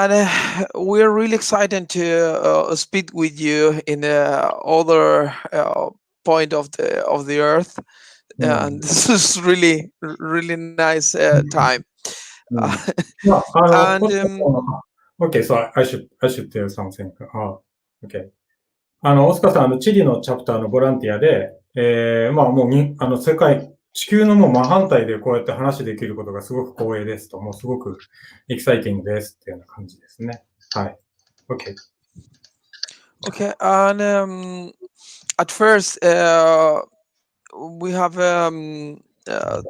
And we're really excited to speak with you in other point of the earth, うん。and this is really nice time. う Uh, ん。まあ、and OK, so I should tell something. OK. 大塚さん、チリのチャプターのボランティアで、まあ、もう地球のもう真反対でこうやって話できることがすごく光栄ですと、もうすごくエキサイティングですっていうような感じですね。はい。OK。okay, and at first we have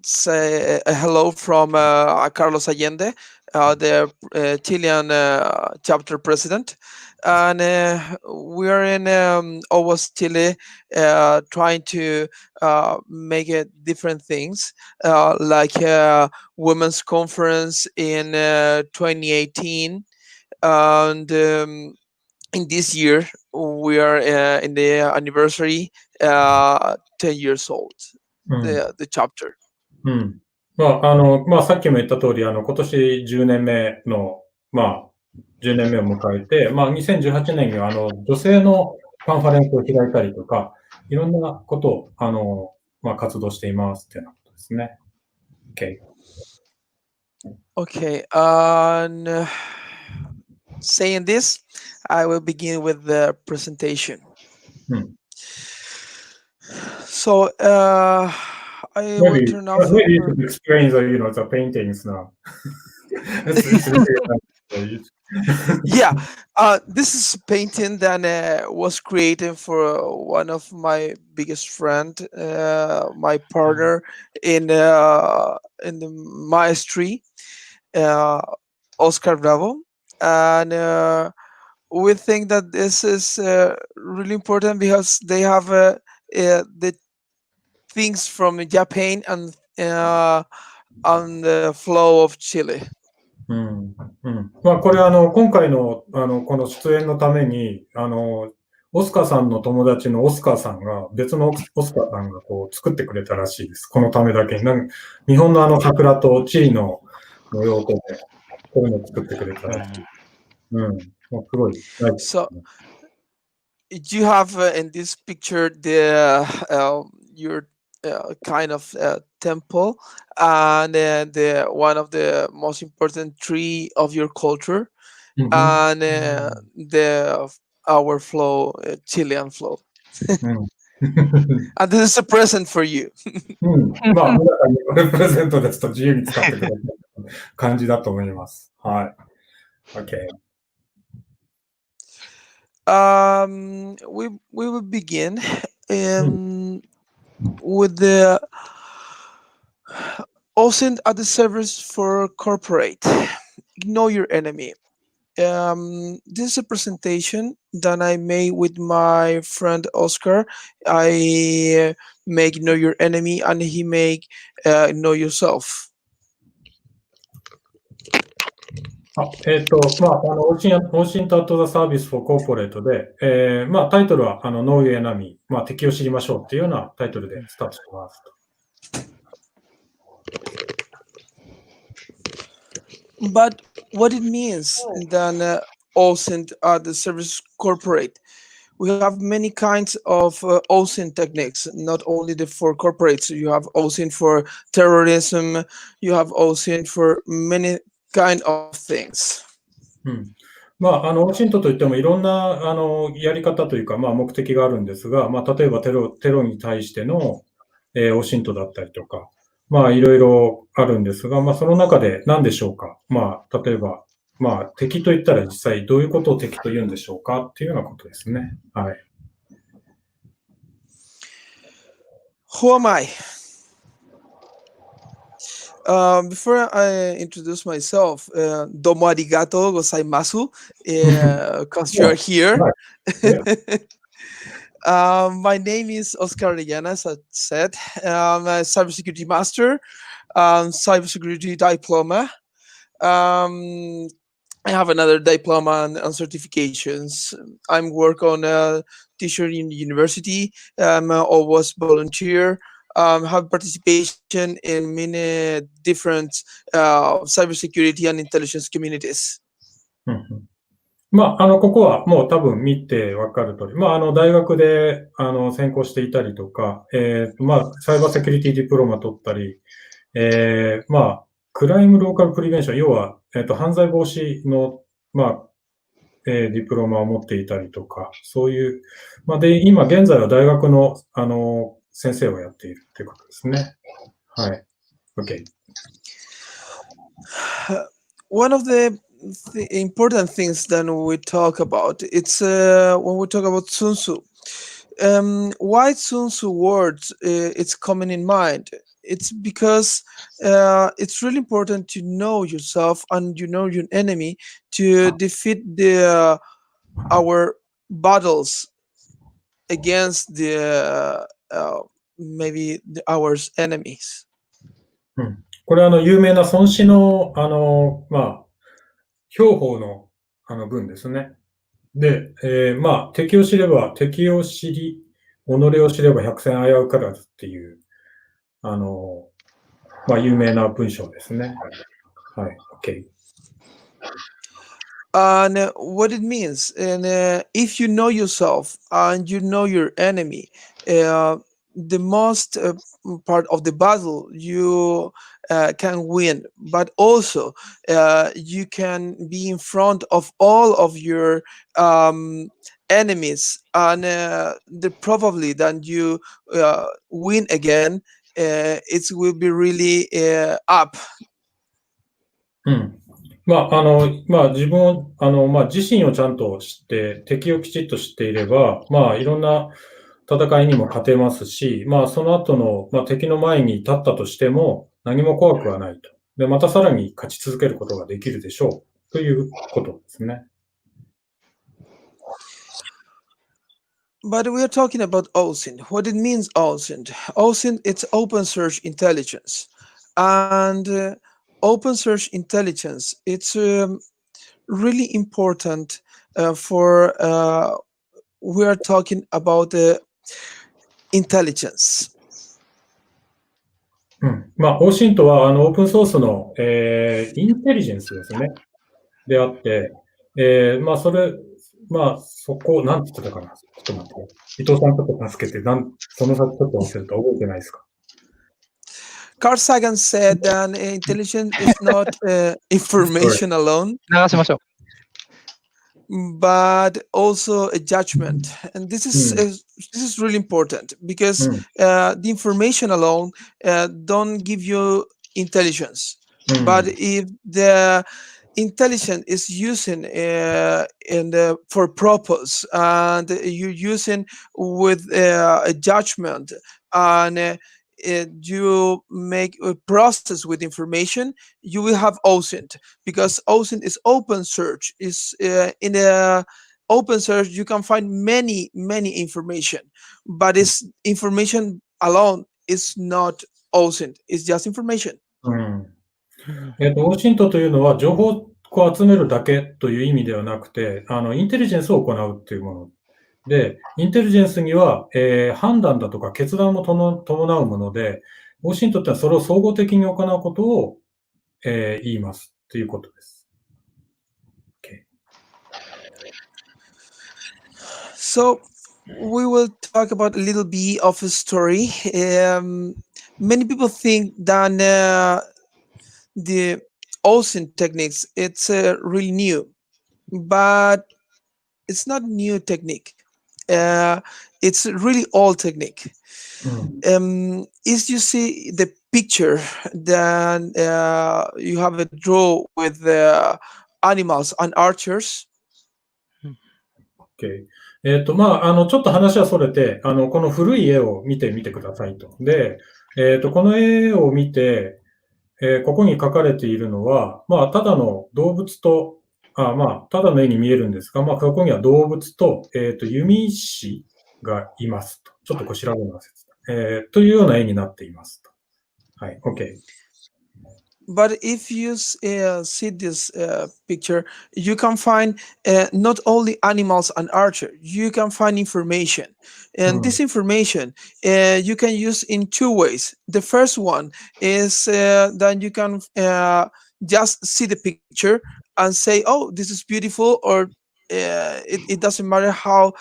say a hello from Carlos Allende, the Chilean chapter president, and we are in OWASP Chile, trying to make different things, like women's conference in 2018, and in this year we are in the anniversary, 10 years old, うん。the chapter. うん。まあ、まあ、さっきも言った通り、今年10年目の、まあ、10年目を迎えて、まあ、2018年には、女性のカンファレンスを開いたりとか、いろんなことを、まあ、活動していますっていうようなことですね。OK。Okay, and saying this, I will begin with the presentation. うん。So I will Maybe, turn off. maybe you could explain the paintings now. It's really Yeah, this is a painting that was created for one of my biggest friend, my partner in the maestry, uh, Oscar Bravo, and we think that this is really important because they have the things from Japan and the flow of Chile. うん。うん。まあ、これ今回の、この出演のために、オスカさんの友達のオスカさんが、別のオスカさんがこう作ってくれたらしいです。このためだけに。日本の桜とチリの模様とで、こういうのを作ってくれたらしい。うん。もうすごい大事です So ね。you have in this picture the your kind of temple, and the one of the most important tree of your culture, うん。and the our flow, Chilean flow. うん。And this is a present for you. うん。まあ、皆さんにこれプレゼントですと自由に使ってください感じだと思います。はい。OK。We will begin うん。with the OSINT at the service for corporate. Ignore your enemy. This is a presentation that I made with my friend Oscar. I make know your enemy, and he make know yourself. まあ、OSINT at the Service for Corporate で、まあ、タイトルは、Know Your Enemy、まあ、敵を知りましょうっていうようなタイトルでスタートしてます。But what it means then OSINT at the service corporate. We have many kinds of OSINT techniques, not only the for corporates. You have OSINT for terrorism. You have OSINT for many kind of things. うん。まあ、OSINT といってもいろんな、やり方というか、まあ、目的があるんですが、まあ、例えばテロに対しての、OSINT だったりとか、まあ、いろいろあるんですが、まあ、その中で何でしょうか。まあ、例えば、まあ、敵といったら実際どういうことを敵と言うんでしょうかっていうようなことですね。はい。Who am I? Before I introduce myself, domo arigato gozaimasu, because you are here. Yeah. My name is Oscar Orellana, as I said. I'm a cybersecurity master, cybersecurity diploma. I have another diploma on certifications. I'm work on a teacher in university. Always volunteer. Have participation in many different cybersecurity and intelligence communities. うんうん、ここはもう多分見てわかる通り、大学で、専攻していたりとか、サイバーセキュリティディプロマ取ったり、クライムローカルプリベンション、要は、犯罪防止の、ディプロマを持っていたりとか、そういう、で、今現在は大学の、先生をやっているということですね。はい。OK。One of the important things that we talk about, it's when we talk about Sun Tzu. Why Sun Tzu words it's coming in mind? It's because it's really important to know yourself and you know your enemy to defeat our battles against maybe our enemies. これは有名な孫子の、兵法の文ですね。で、敵を知り、己を知れば百戦危うからずっていう、有名な文章ですね。はい、OK。And what it means, and if you know yourself and you know your enemy, the most part of the battle you can win, but also you can be in front of all of your enemies, and probably then you win again. It will be really up. 自分を、自身をちゃんと知って、敵をきちっと知っていれば、いろんな戦いにも勝てますし、その後の、敵の前に立ったとしても、何も怖くはないと。で、またさらに勝ち続けることができるでしょう。ということですね。But we are talking about OSINT. What it means, OSINT? OSINT, it's open search intelligence. And open search intelligence, it's really important for, we are talking about intelligence. OSINT はオープンソースの、インテリジェンスですね。であって、そこ、なんて言ってたかな。ちょっと待って。伊藤さんちょっと助けて、その先ちょっと忘れた。覚えてないですか。Carl Sagan said that intelligence is not information alone, 流しましょう。 but also a judgment. And this is really important because the information alone don't give you intelligence. But if the intelligence is using for purpose and you're using with a judgment and you make a process with information, you will have OSINT, because OSINT is open search. Is in a open search you can find many information, but it's information alone is not OSINT. It's just information. OSINT というのは情報を集めるだけという意味ではなくて、インテリジェンスを行うというもの。で、インテリジェンスには、判断だとか決断も伴うもので、OSINT ってはそれを総合的に行うことを、言いますということです。Okay. So we will talk about a little bit of a story. Many people think that the OSINT techniques, it's really new, but it's not new technique. It's really old technique. If you see the picture, then you have a draw with animals and archers. Okay. ちょっと話はそれて、この古い絵を見てみてくださいと。で、この絵を見て、ここに描かれているのは、ただの動物と、ただの絵に見えるんですが、ここには動物と、弓師がいますと。ちょっとこう調べます。というような絵になっていますと。はい、OK。But if you see this picture, you can find not only animals and archer, you can find information. And this information you can use in two ways. The first one is that you can just see the picture and say, "Oh, this is beautiful," or it doesn't matter how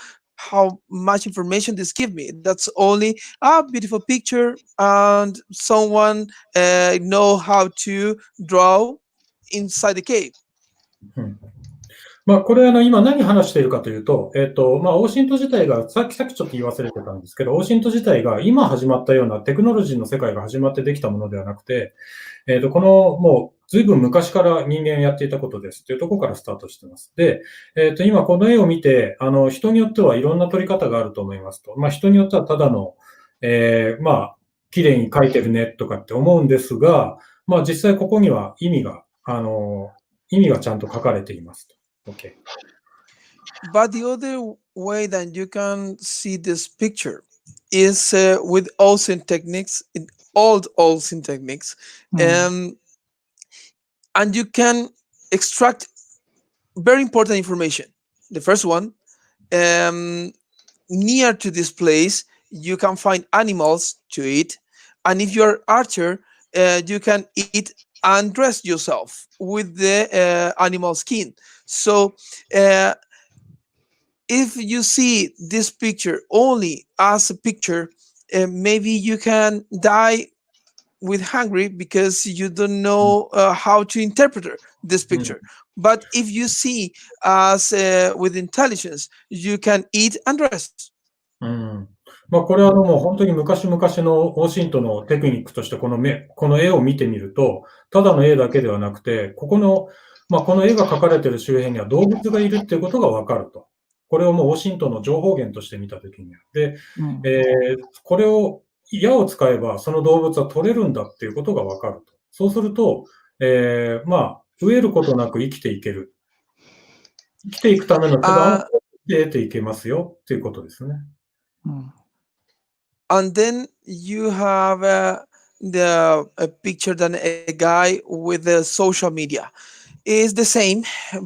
much information this give me. That's only a beautiful picture, and someone know how to draw inside the cave. これ今何話しているかというと、OSINT 自体が、さっきちょっと言い忘れてたんですけど、OSINT 自体が今始まったようなテクノロジーの世界が始まってできたものではなくて、このもう随分昔から人間やっていたことですというところからスタートしています。で、今この絵を見て、人によってはいろんな撮り方があると思いますと。人によってはただの、綺麗に描いてるねとかって思うんですが、実際ここには意味がちゃんと書かれていますと。Okay. But the other way that you can see this picture is with OSINT techniques, in old OSINT techniques, and you can extract very important information. The first one, near to this place, you can find animals to eat, and if you're archer, you can eat and dress yourself with the animal skin. So if you see this picture only as a picture, maybe you can die with hungry because you don't know how to interpret this picture. But if you see as with intelligence, you can eat and dress. これはもう本当に昔々のOSINTのテクニックとしてこの絵を見てみると、ただの絵だけではなくて、この絵が描かれている周辺には動物がいるっていうことがわかると。これをもうOSINTの情報源として見たときに。で、これを矢を使えばその動物は取れるんだっていうことがわかると。そうすると、飢えることなく生きていける。生きていくための手段を得ていけますよっていうことですね。And then you have a picture than a guy with the social media. Is the same,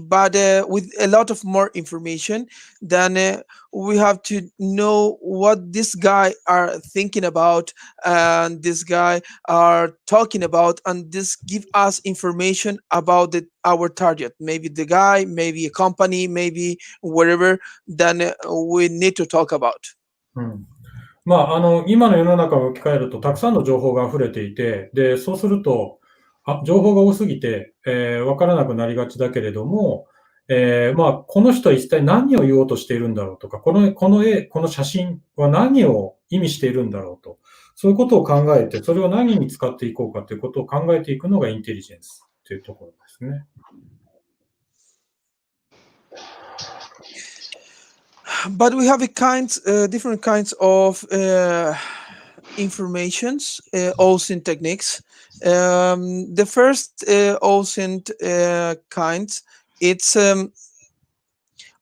but with a lot of more information. Then we have to know what this guy are thinking about, and this guy are talking about, and this give us information about our target. Maybe the guy, maybe a company, maybe whatever. Then we need to talk about. 今の世の中を置き換えるとたくさんの情報が溢れていて、で、そうすると、情報が多すぎて、わからなくなりがちだけれども、この人は一体何を言おうとしているんだろうとか、この絵、この写真は何を意味しているんだろうと、そういうことを考えて、それを何に使っていこうかということを考えていくのがインテリジェンスというところですね。But we have different kinds of informations, OSINT techniques. The first OSINT kind, it's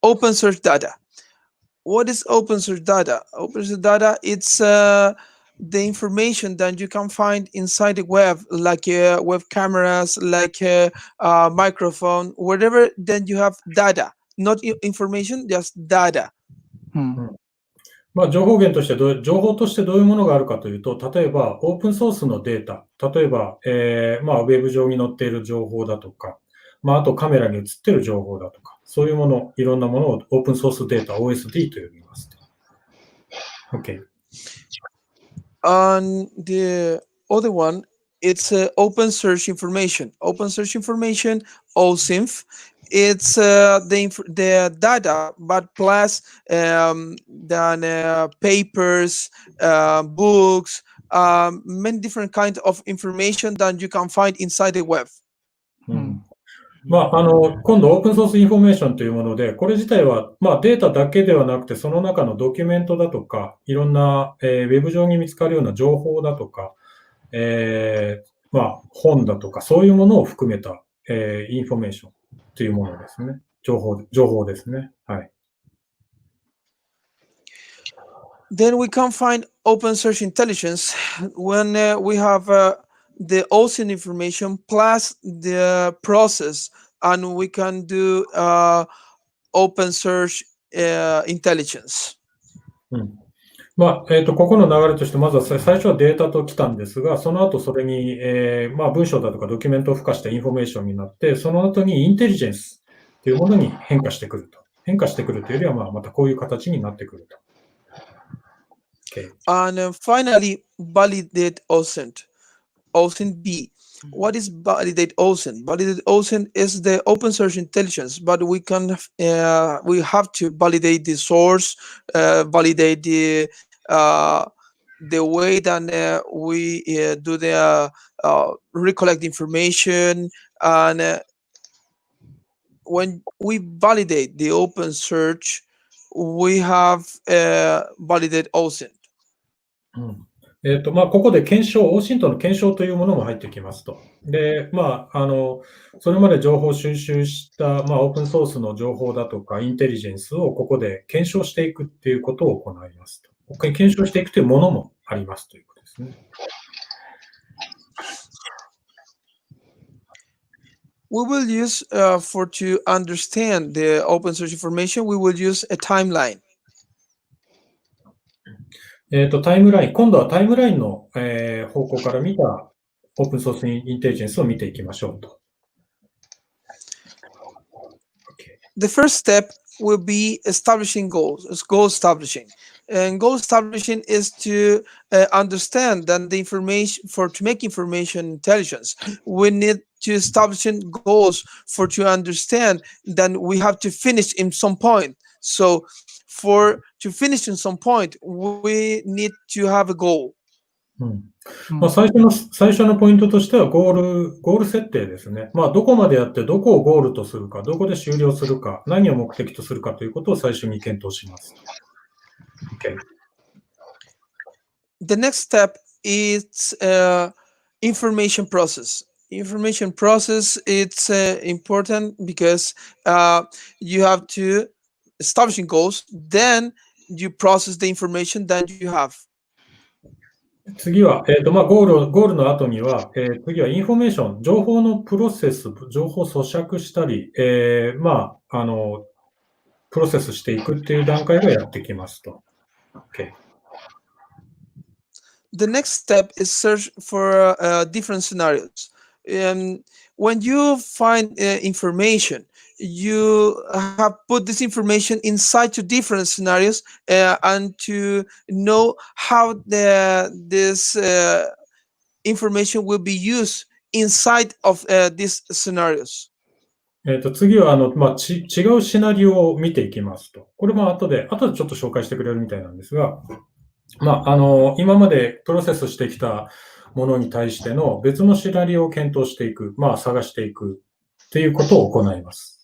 open source data. What is open source data? Open source data, it's the information that you can find inside the web, like web cameras, like a microphone, whatever. Then you have data, not information, just data. 情報源として情報としてどういうものがあるかというと、例えばオープンソースのデータ、例えば、ウェブ上に載っている情報だとか、あとカメラに映っている情報だとか、そういうもの、いろんなものをオープンソースデータ、OSD と呼びます。Okay. And the other one, it's open source information. Open source information, OSINT. It's the data, but plus papers, books, many different kinds of information that you can find inside the web. 今度オープンソースインフォメーションというもので、これ自体は、データだけではなくて、その中のドキュメントだとか、いろんな、ウェブ上に見つかるような情報だとか、本だとか、そういうものを含めた、インフォメーションというものですね。情報ですね。はい。Then we can find open source intelligence when we have the OSINT information plus the process, and we can do open source intelligence. ここの流れとして、まずは最初はデータと来たんですが、その後それに、文章だとかドキュメントを付加したインフォメーションになって、その後にインテリジェンスというものに変化してくると。変化してくるというよりは、またこういう形になってくると。Okay. And finally, validate OSINT. OSINT B. What is validate OSINT? Validate OSINT is the open source intelligence, but we have to validate the source, validate the way that we do the recollect information, and when we validate the open search, we have validate OSINT. ここで検証、OSINTの検証というものも入ってきますと。で、それまで情報収集した、オープンソースの情報だとか、インテリジェンスをここで検証していくっていうことを行いますと。検証していくというものもありますということですね。We will use, to understand the open source information, we will use a timeline. タイムライン、今度はタイムラインの、方向から見たオープンソースインテリジェンスを見ていきましょうと。The first step will be establishing goals. It's goal establishing, and goal establishing is to understand that the information to make information intelligence, we need to establish goals to understand that we have to finish in some point. So to finish in some point, we need to have a goal. 最初のポイントとしてはゴール設定ですね。どこまでやってどこをゴールとするか、どこで終了するか、何を目的とするかということを最初に検討します。Okay. The next step is information process. Information process, it's important because you have to establishing goals, then you process the information that you have. 次は、ゴールの後には、次はインフォメーション、情報のプロセス、情報を咀嚼したり、プロセスしていくっていう段階がやってきますと。Okay. The next step is search for different scenarios. When you find information, you have put this information inside to different scenarios and to know how this information will be used inside of these scenarios. 次は違うシナリオを見ていきますと。これも後でちょっと紹介してくれるみたいなんですが、今までプロセスしてきたものに対しての別のシナリオを検討していく、探していくっていうことを行います。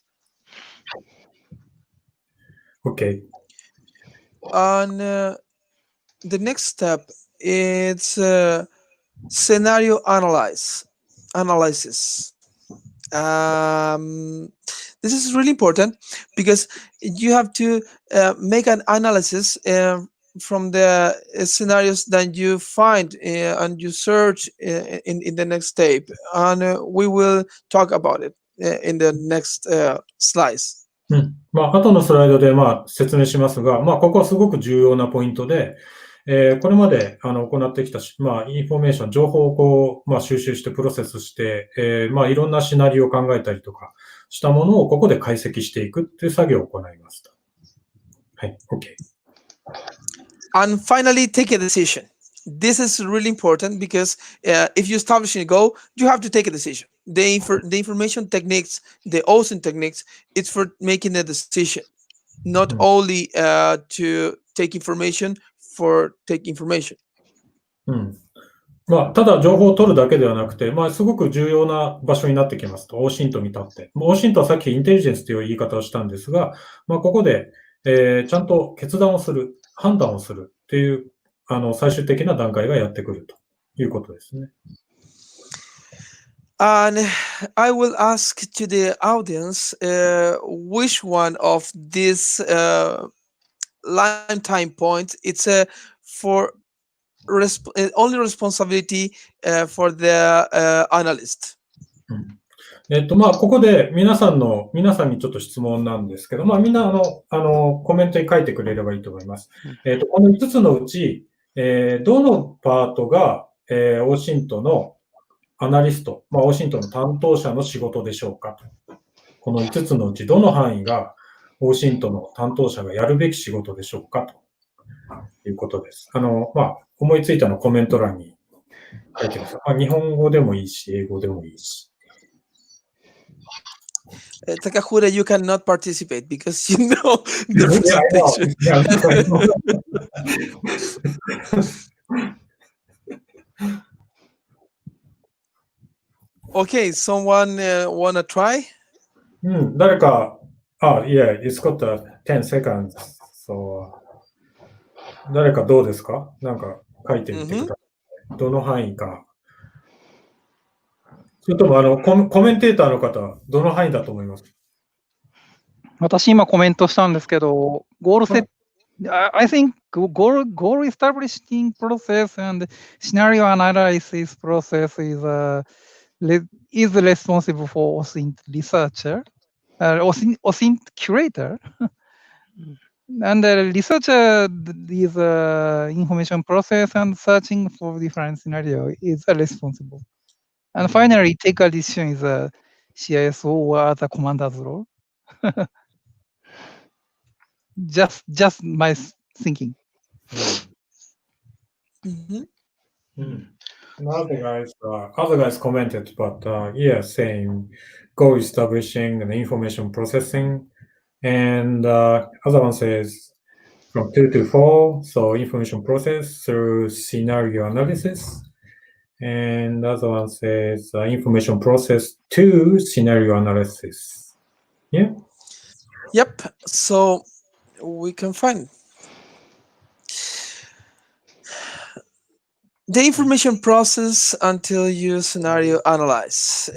Okay. And the next step is scenario analysis. This is really important because you have to make an analysis from the scenarios that you find and you search in the next step, and we will talk about it in the next slides. 後のスライドで説明しますが、ここはすごく重要なポイントで、これまで行ってきた、インフォメーション、情報を収集してプロセスして、いろんなシナリオを考えたりとかしたものをここで解析していくっていう作業を行いますと。はい、OK。And finally, take a decision. This is really important because if you establish a goal, you have to take a decision. The information techniques, the OSINT techniques, it's for making a decision, not only to take information for take information. ただ情報を取るだけではなくて、すごく重要な場所になってきますと、OSINT に至って。OSINT はさっきインテリジェンスという言い方をしたんですが、ここで、ちゃんと決断をする、判断をするっていう最終的な段階がやってくるということですね。And I will ask to the audience which one of these lifetime points it's for only responsibility for the analyst. ここで皆さんにちょっと質問なんですけど、みんなコメントに書いてくれればいいと思います。この5つのうち、どのパートが、OSINT のアナリスト、OSINT の担当者の仕事でしょうかと。この5つのうち、どの範囲が OSINT の担当者がやるべき仕事でしょうかということです。思いついたのコメント欄に書いてます。日本語でもいいし、英語でもいいし。Takahura, you cannot participate because you know the presentation. Okay, someone wanna try? 誰か、yeah, it's got 10 seconds. So, 誰かどうですか？なんか書いてみてください。どの範囲か。それともコメンテーターの方、どの範囲だと思います？私今コメントしたんですけど、ゴール設 I think goal establishing process and scenario analysis process is responsible for OSINT researcher, OSINT curator, and the researcher is information process and searching for different scenario is responsible. And finally, take a decision is a CISO or the commander's role. Just my thinking. Other guys commented, but yeah, same. Goal establishing and information processing, and other one says from 2 to 4, so information process through scenario analysis, and other one says information process to scenario analysis. Yeah. Yep. So we can find the information process until you scenario analyze.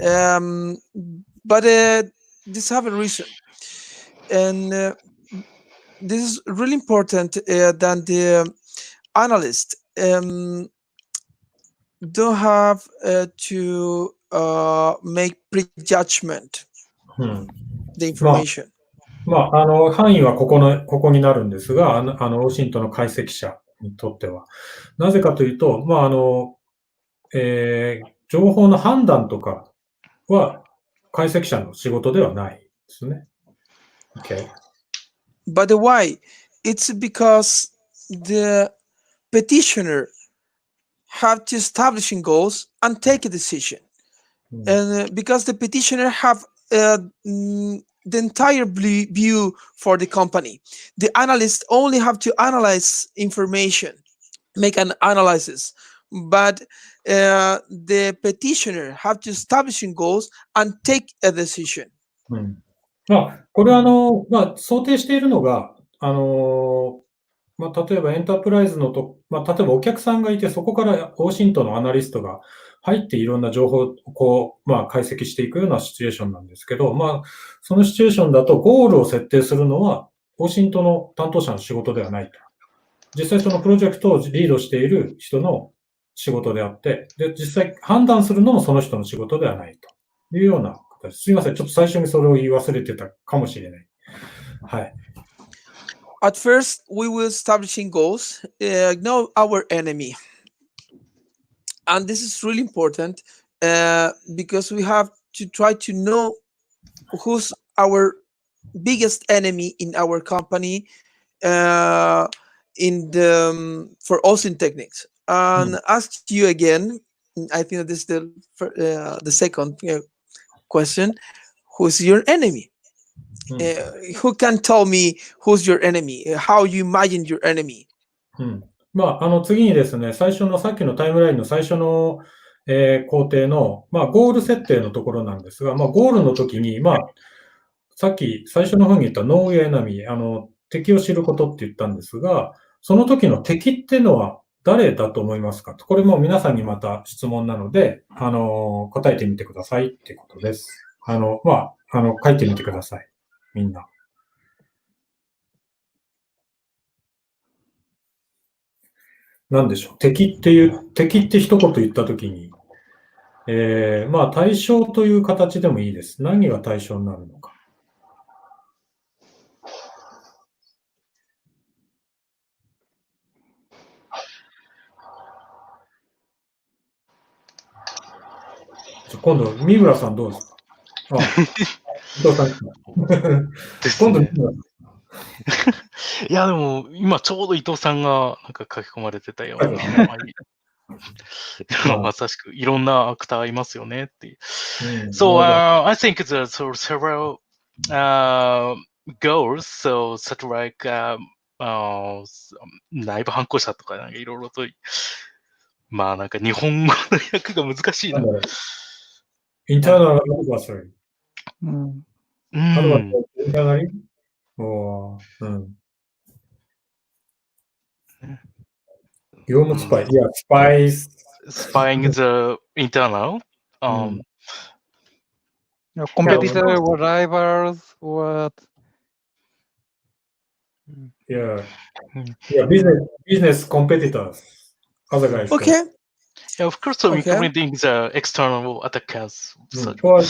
But this have a reason, and this is really important that the analyst don't have to make prejudgment the information. 範囲はここになるんですが、OSINT の解析者にとっては。なぜかというと、情報の判断とかは解析者の仕事ではないですね。Okay. But why? It's because the petitioner have to establishing goals and take a decision. And because the petitioner have the entire view for the company. The analyst only have to analyze information, make an analysis, but the petitioner have to establishing goals and take a decision. これは想定しているのが、例えばエンタープライズの例えばお客さんがいて、そこから OSINT のアナリストが入っていろんな情報を解析していくようなシチュエーションなんですけど、そのシチュエーションだとゴールを設定するのは OSINT の担当者の仕事ではないと。実際そのプロジェクトをリードしている人の仕事であって、で、実際判断するのもその人の仕事ではないというような形。すいません、ちょっと最初にそれを言い忘れてたかもしれない。はい。At first, we will establishing goals, know our enemy. And this is really important because we have to try to know who's our biggest enemy in our company for OSINT techniques. And ask you again, I think that this is the second question, who's your enemy? Who can tell me who's your enemy? How you imagine your enemy? 次にですね、さっきのタイムラインの最初の、工程の、ゴール設定のところなんですが、ゴールの時に、さっき最初の方に言ったノーエナミー、敵を知ることって言ったんですが、その時の敵っていうのは誰だと思いますかと。これも皆さんにまた質問なので、答えてみてくださいってことです。書いてみてください。みんな。何でしょう。敵って一言言ったときに、まあ対象という形でもいいです。何が対象になるのか。今度、三村さんどうですか？伊藤さん。今度、いや、でも、今ちょうど伊藤さんがなんか書き込まれてたような、まさしくいろんなアクターいますよねっていう。So, I think there are several goals, so such like 内部犯行者とかなんかいろいろと、まあなんか日本語の訳が難しいな。internal adversary。internally?業務スパイ。いや、Spying the internal. Competitor or rivals, what? Yeah, business competitors. Other guys. Okay. Yeah, of course, so including the external attackers. Someone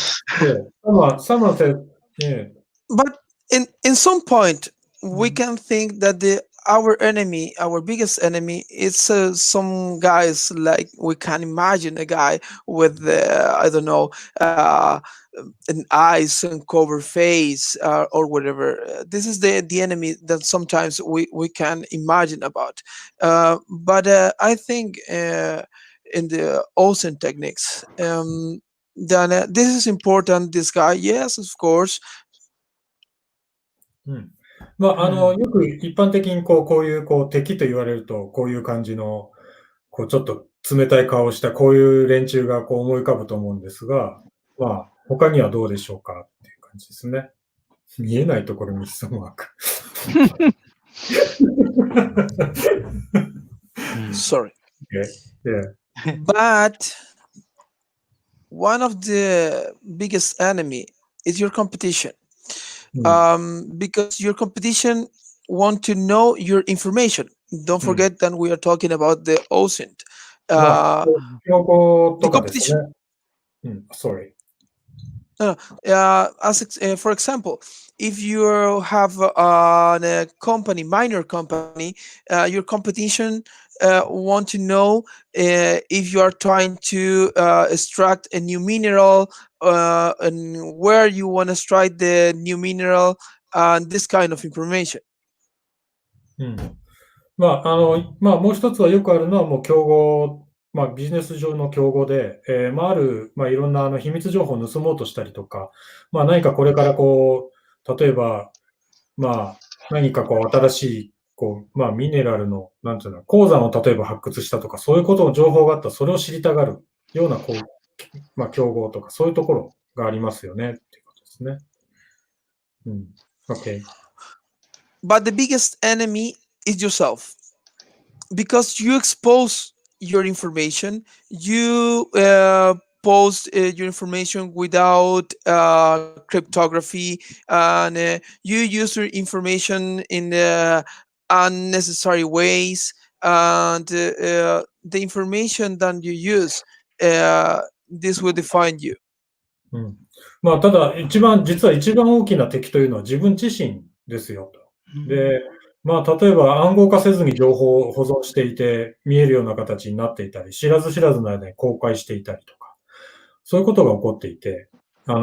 said, yeah. But in some point, we can think that our enemy, our biggest enemy, is some guys like we can imagine a guy with I don't know an eyes and cover face or whatever. This is the enemy that sometimes we can imagine about. But I think in the OSINT techniques, then this is important. This guy, yes, of course. まあ、よく一般的にこういう敵と言われると、こういう感じの、ちょっと冷たい顔をしたこういう連中が思い浮かぶと思うんですが、まあ、他にはどうでしょうかっていう感じですね。見えないところに潜む悪。Sorry. Yeah. But one of the biggest enemy is your competition. Because your competition want to know your information. Don't forget that we are talking about the OSINT. The competition. Sorry. For example, if you have a company, minor company, your competition want to know if you are trying to extract a new mineral and where you want to extract the new mineral and this kind of information. まあ、もう一つはよくあるのは、もう競合、まあ、ビジネス上の競合で、いろんな秘密情報を盗もうとしたりとか、まあ、何かこれから例えば、まあ、何か新しい、ミネラルの、なんていうの、鉱山を例えば発掘したとか、そういうことの情報があったら、それを知りたがるような、競合とか、そういうところがありますよね、っていうことですね。Okay. But the biggest enemy is yourself, because you expose your information, you post your information without cryptography, and you use your information in unnecessary ways, and the information that you use, this will define you. まあ、ただ、実は一番大きな敵というのは自分自身ですよと。で、まあ、例えば暗号化せずに情報を保存していて、見えるような形になっていたり、知らず知らずの間に公開していたりとか、そういうことが起こっていて、まあ、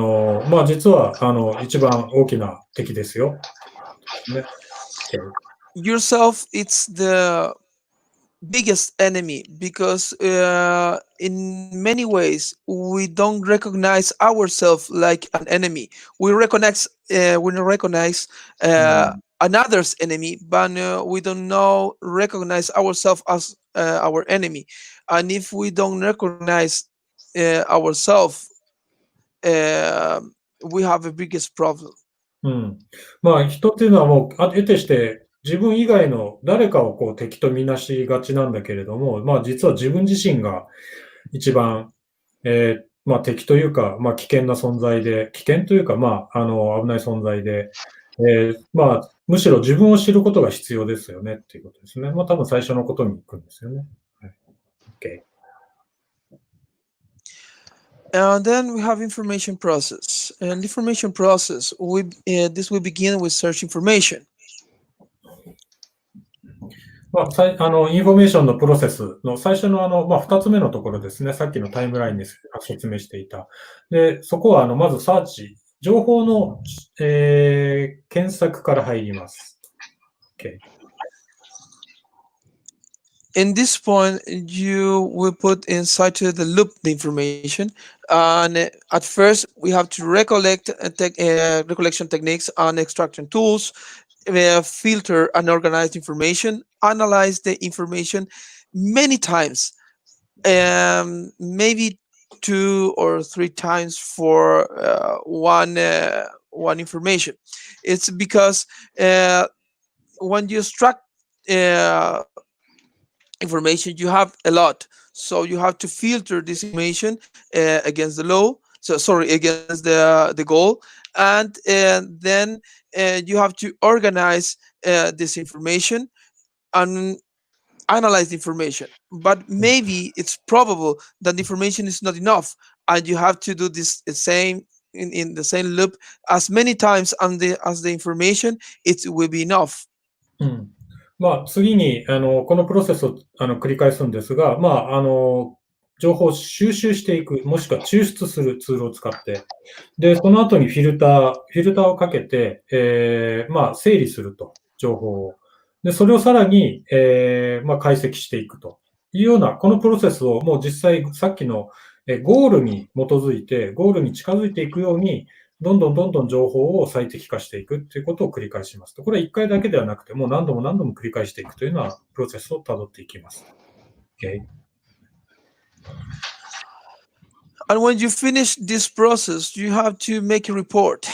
実は、一番大きな敵ですよ。ね。Yourself, it's the biggest enemy, because in many ways we don't recognize ourselves like an enemy. We recognize another's enemy, but we don't recognize ourselves as our enemy. And if we don't recognize ourselves, we have a biggest problem. まあ、人っていうのはもう、得てして、自分以外の誰かを敵とみなしがちなんだけれども、まあ実は自分自身が一番、まあ敵というか、まあ危険な存在で、危険というか、まあ、危ない存在で、まあ、むしろ自分を知ることが必要ですよねっていうことですね。まあ多分最初のことに行くんですよね。はい。And then we have information process. And information process, this will begin with search information. インフォメーションのプロセスの最初の2つ目のところですね。さっきのタイムラインで説明していた。で、そこはまずサーチ、情報の、検索から入ります。Okay. In this point, you will put inside to the loop the information. And at first, we have to recollect recollection techniques and extraction tools, filter and organize information, analyze the information many times, maybe 2 or 3 times for one information. It's because when you extract information, you have a lot, so you have to filter this information against the against the goal, and then you have to organize this information and analyze the information. But maybe it's probable that the information is not enough, and you have to do this same in the same loop as many times as the information it will be enough. 次に、このプロセスを繰り返すんですが、情報を収集していく、もしくは抽出するツールを使って、で、その後にフィルターをかけて、整理すると、情報を。で、それをさらに、解析していくというような、このプロセスをもう実際、さっきのゴールに基づいて、ゴールに近づいていくように、どんどん情報を最適化していくということを繰り返しますと。これは1回だけではなくて、もう何度も繰り返していくというようなプロセスをたどっていきます。Okay. And when you finish this process, you have to make a report.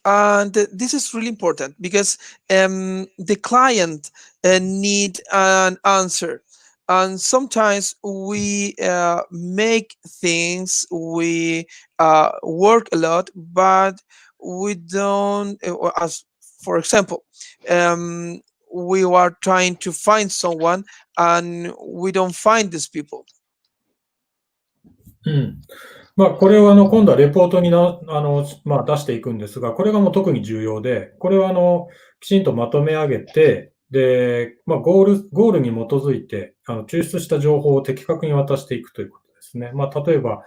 And this is really important because the client need an answer. And sometimes we make things, we work a lot, but we don't, as for example, we are trying to find someone and we don't find these people. これを今度はレポートに出していくんですが、これがもう特に重要で、これはきちんとまとめ上げて、で、ゴールに基づいて、抽出した情報を的確に渡していくということですね。例えば、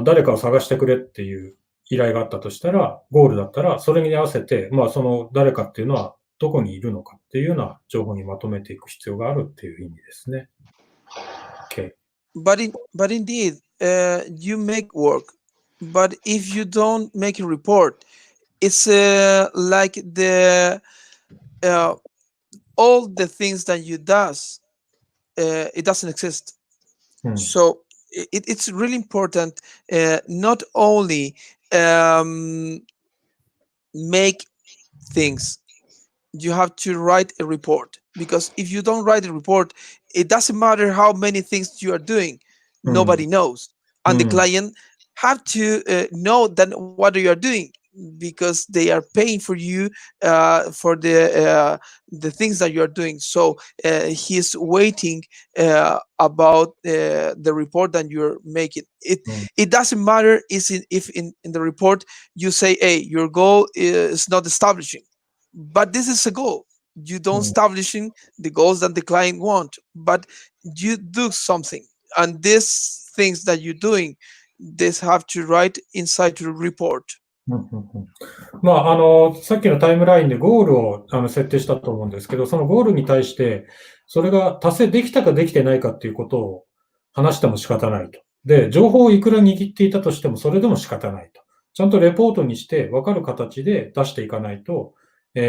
誰かを探してくれっていう依頼があったとしたら、ゴールだったら、それに合わせて、その誰かっていうのはどこにいるのかっていうような情報にまとめていく必要があるっていう意味ですね。Okay. But indeed, you make work. But if you don't make a report, it's like all the things that you does, it doesn't exist. So it's really important not only make things, you have to write a report, because if you don't write a report, it doesn't matter how many things you are doing, nobody knows, and the client have to know that what you are doing, because they are paying for you for the things that you are doing. So he's waiting about the report that you're making. It doesn't matter if in the report you say, hey, your goal is not establishing, but this is a goal. You don't establishing the goals that the client want, but you do something, and these things that you're doing, this have to write inside the report. さっきのタイムラインでゴールを設定したと思うんですけど、そのゴールに対して、それが達成できたかできてないかっていうことを話しても仕方ないと。で、情報をいくら握っていたとしても、それでも仕方ないと。ちゃんとレポートにして分かる形で出していかないと、い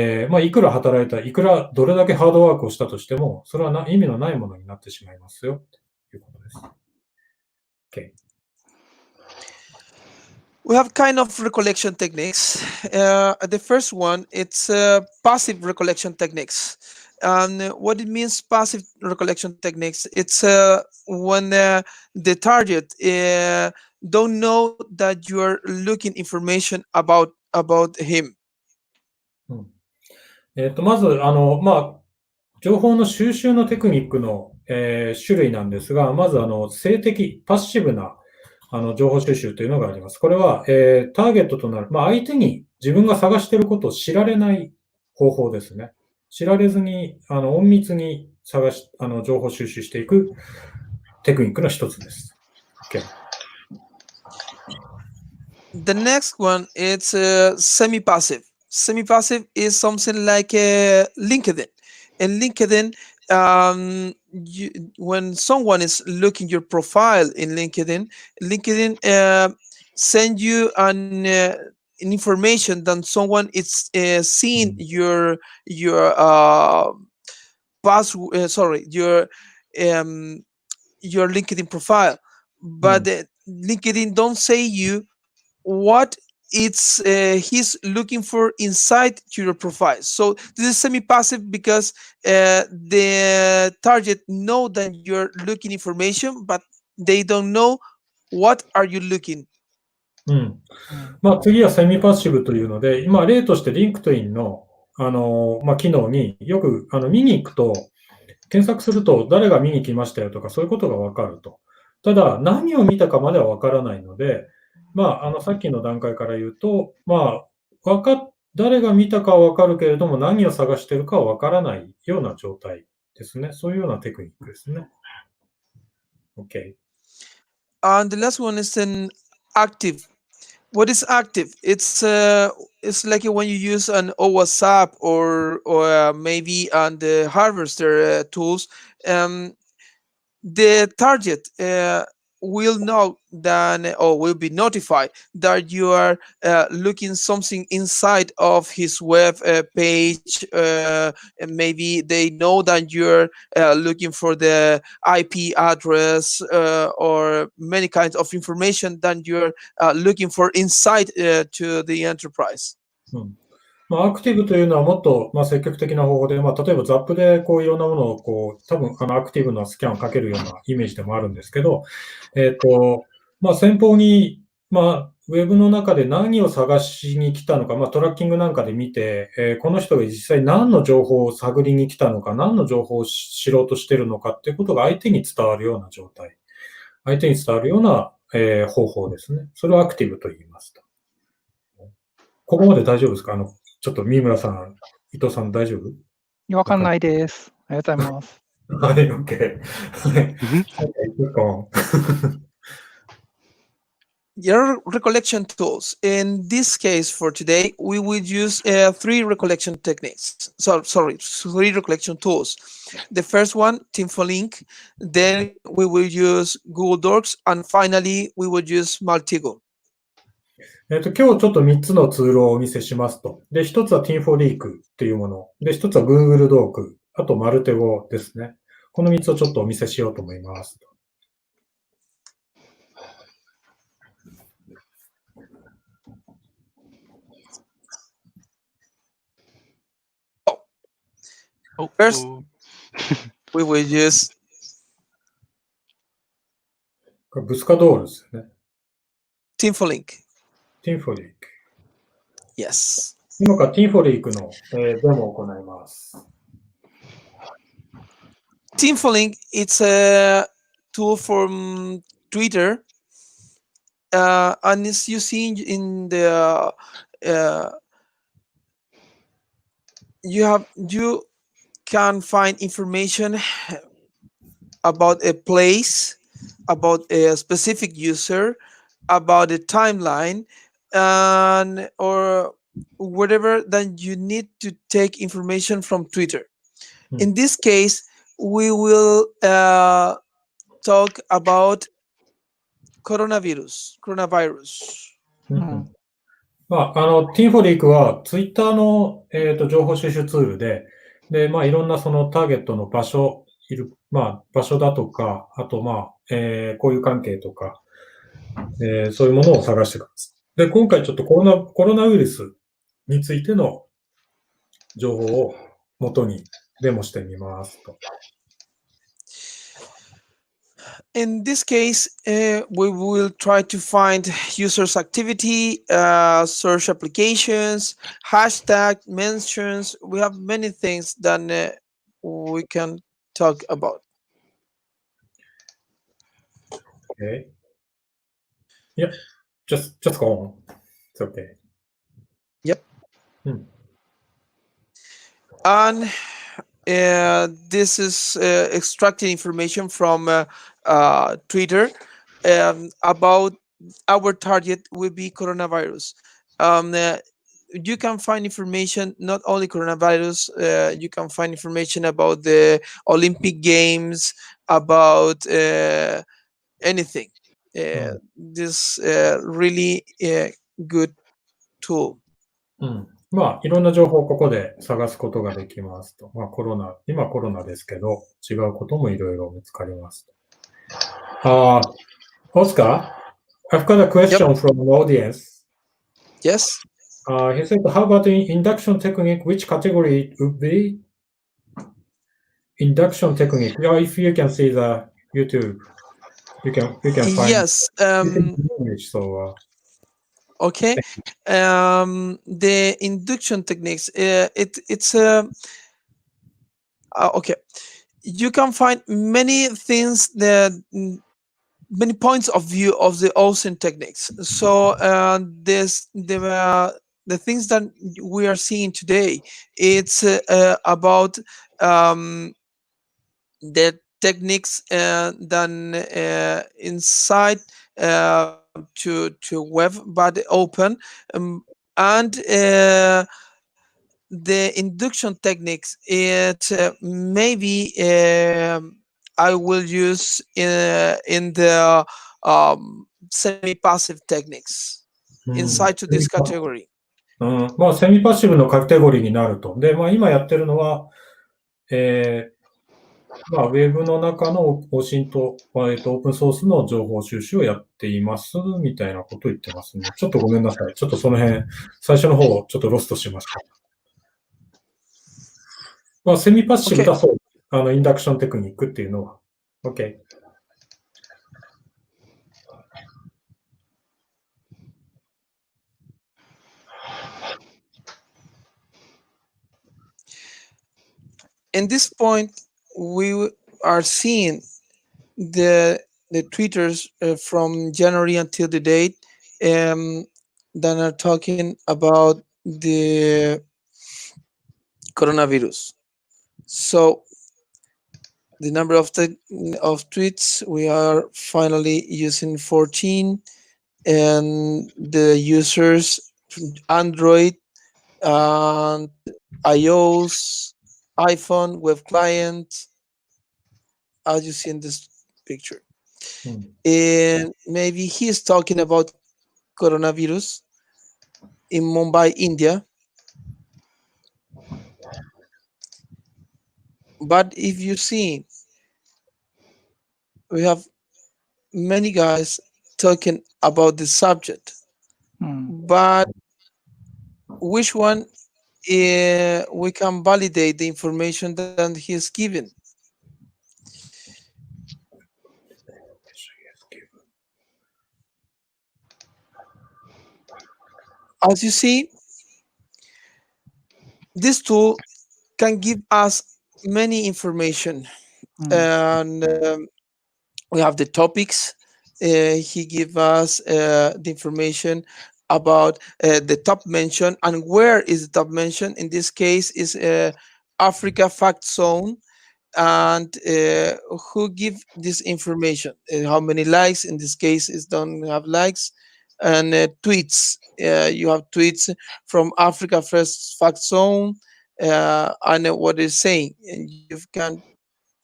くら働いた、いくらどれだけハードワークをしたとしても、それは意味のないものになってしまいますよ、ということです。Okay. We have kind of recollection techniques. The first one, it's passive recollection techniques. And what it means, passive recollection techniques, it's when the target don't know that you are looking information about him. まず、情報の収集のテクニックの、種類なんですが、まず、静的、パッシブな情報収集というのがあります。これは、ターゲットとなる、相手に自分が探していることを知られない方法ですね。知られずに、隠密に情報収集していくテクニックの一つです。Okay. The next one is semi-passive. Semi-passive is something like LinkedIn. In LinkedIn, when someone is looking your profile in LinkedIn, LinkedIn send you an information that someone is seeing your your LinkedIn profile, but LinkedIn don't say you what he's looking for inside your profile. So this is semi-passive because the target know that you're looking information, but they don't know what are you looking. 次はセミパッシブというので、今例としてリンクトインの、機能によく見に行くと、検索すると誰が見に来ましたよとかそういうことがわかると。ただ何を見たかまではわからないので、さっきの段階から言うと、誰が見たかはわかるけれども何を探しているかはわからないような状態ですね。そういうようなテクニックですね。Okay. And the last one is an active. What is active? It's like when you use an OWASP or maybe on the harvester tools. The target will know then or will be notified that you are looking something inside of his web page, and maybe they know that you're looking for the IP address or many kinds of information that you're looking for inside to the enterprise. アクティブというのはもっと積極的な方法で、例えば ZAP でいろんなものを多分アクティブなスキャンをかけるようなイメージでもあるんですけど、先方に、ウェブの中で何を探しに来たのか、トラッキングなんかで見て、この人が実際何の情報を探りに来たのか、何の情報を知ろうとしているのかっていうことが相手に伝わるような状態、相手に伝わるような、方法ですね。それをアクティブと言いますと。ここまで大丈夫ですか？ちょっと三村さん、伊藤さん大丈夫？わかんないです。ありがとうございます。はい、OK。Your recollection tools. In this case for today, we will use three recollection techniques. Three recollection tools. The first one, TinfoLink. Then we will use Google Docs. And finally, we will use Maltigo. 今日ちょっと3つのツールをお見せしますと。で、1つは TinfoLink っていうもの。で、1つは Google ドーク。あと、マルテゴですね。この3つをちょっとお見せしようと思います。First, we will use ブスカドールですよね。TinfoLink. TinfoLink. Yes. 今から TinfoLink の、デモを行います。TinfoLink, it's a tool from Twitter, and it's using in the you can find information about a place, about a specific user, about a timeline, and or whatever that you need to take information from Twitter. In this case, we will talk about coronavirus. TinfoLink は Twitter の、情報収集ツールで、いろんなそのターゲットの場所、場所だとか、あと交友関係とか、そういうものを探していきます。で、今回ちょっとコロナウイルスについての情報を元にデモしてみますと。In this case, we will try to find users' activity, search applications, hashtag mentions. We have many things that we can talk about. Okay. Yeah, just go on. It's okay. Yep. Hmm. And this is extracting information from Twitter about our target will be coronavirus. You can find information, not only coronavirus, you can find information about the Olympic Games, about anything. This really good tool. まあ、いろんな情報をここで探すことができますと。まあ、今コロナですけど、違うこともいろいろ見つかりますと。Oscar, I've got a question from the audience. Yes. He said, how about the induction technique? Which category would be induction technique? Yeah, if you can see the YouTube, you can find. Yes. English, so. Okay. The induction techniques. It's okay. You can find many things that. Many points of view of the OSINT techniques. So the things that we are seeing today, it's about the techniques done inside to web but open, and the induction techniques. It maybe I will use in the semi-passive techniques inside to this category. まあ、セミパッシブのカテゴリーになると。で、まあ、今やってるのは、まあ、ウェブの中のOSINT、オープンソースの情報収集をやっています、みたいなことを言ってますね。ちょっとごめんなさい。ちょっとその辺、最初の方をちょっとロストしました。まあ、セミパッシブだそう。インダクションテクニックっていうのは。OK。In this point, we are seeing the tweeters from January until the date that are talking about the coronavirus. So the number of tweets, we are finally using 14, and the users Android and iOS, iPhone, web client, as you see in this picture. And maybe he is talking about coronavirus in Mumbai, India. But if you see, we have many guys talking about the subject, but which one we can validate the information that he is given? As you see, this tool can give us many information, and we have the topics. He give us the information about the top mention, and where is the top mention. In this case is Africa Fact Zone, and who give this information, how many likes. In this case is don't have likes, and tweets. You have tweets from Africa First Fact Zone, and what it's saying, and you can,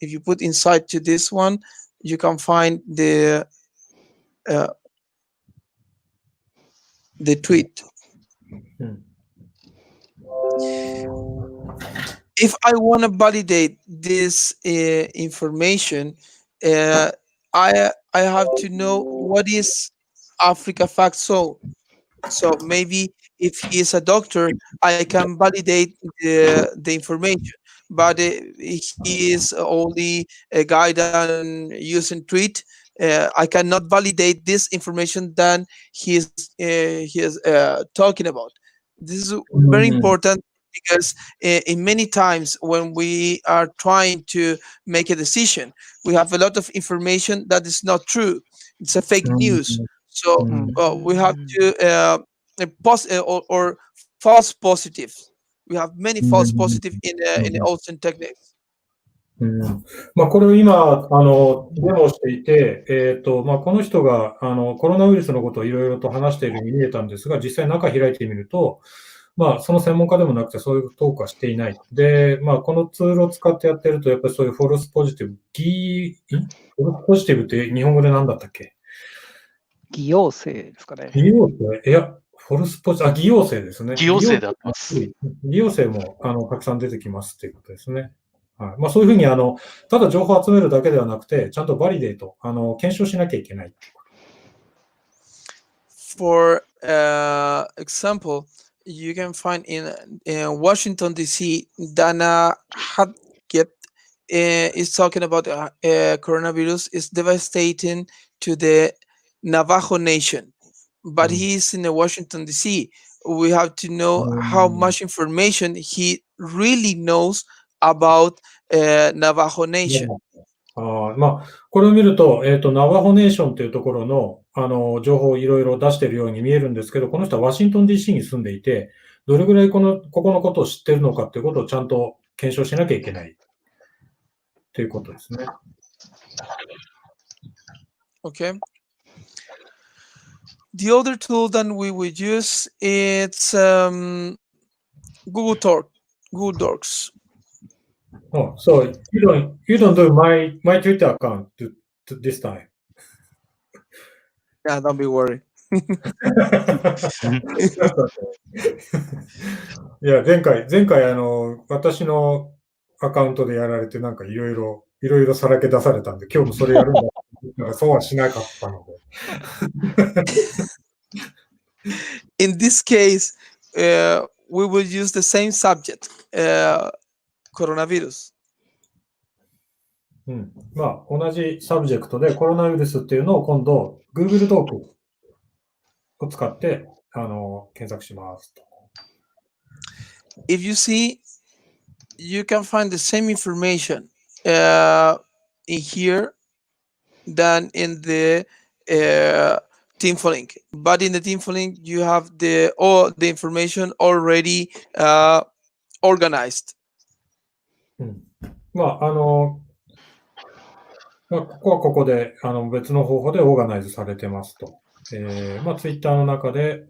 if you put inside to this one, you can find the tweet. If I want to validate this information, I have to know what is Africa Fact Zone. So maybe if he is a doctor, I can validate the information. But he is only a guy that using tweet. I cannot validate this information that he is talking about. This is very important, because in many times when we are trying to make a decision, we have a lot of information that is not true. It's a fake news. So we have to or false positive. We have many false positive in the OSINT techniques. まあ、これを今、デモしていて、まあ、この人が、コロナウイルスのことをいろいろと話しているように見えたんですが、実際中開いてみると、まあ、その専門家でもなくて、そういうトークはしていない。で、まあ、このツールを使ってやってると、やっぱりそういうフォルスポジティブ、フォルスポジティブって日本語で何だったっけ？偽陽性ですかね。偽陽性？いや、フォルスポジティブ、偽陽性ですね。偽陽性であってます。偽陽性も、たくさん出てきますっていうことですね。はい。まあ、そういうふうに、ただ情報を集めるだけではなくて、ちゃんとバリデート、検証しなきゃいけない。For example, you can find in Washington D.C. Dana Hadget is talking about coronavirus is devastating to the Navajo Nation, but he's in Washington D.C. We have to know how much information he really knows about Navajo Nation. まあ、これを見ると、ナバホネーションというところの、情報をいろいろ出しているように見えるんですけど、この人はワシントン DC に住んでいて、どれぐらいここのことを知っているのかということをちゃんと検証しなきゃいけないということですね。Okay. The other tool that we would use it's Google Docs. Oh, so you don't do my Twitter account this time. Yeah, don't be worried. いや、前回私のアカウントでやられて、なんかいろいろさらけ出されたんで、今日もそれやるんだ。なんかそうはしなかったので。In this case, we will use the same subject, coronavirus. まあ、同じサブジェクトでコロナウイルスっていうのを今度 Google ドークを使って検索しますと。If you see, you can find the same information in here than in the TeamFlink. But in the TeamFlink, you have all the information already organized. まあ、まあ、ここはここで別の方法でオーガナイズされてますと。まあ、ツイッターの中で、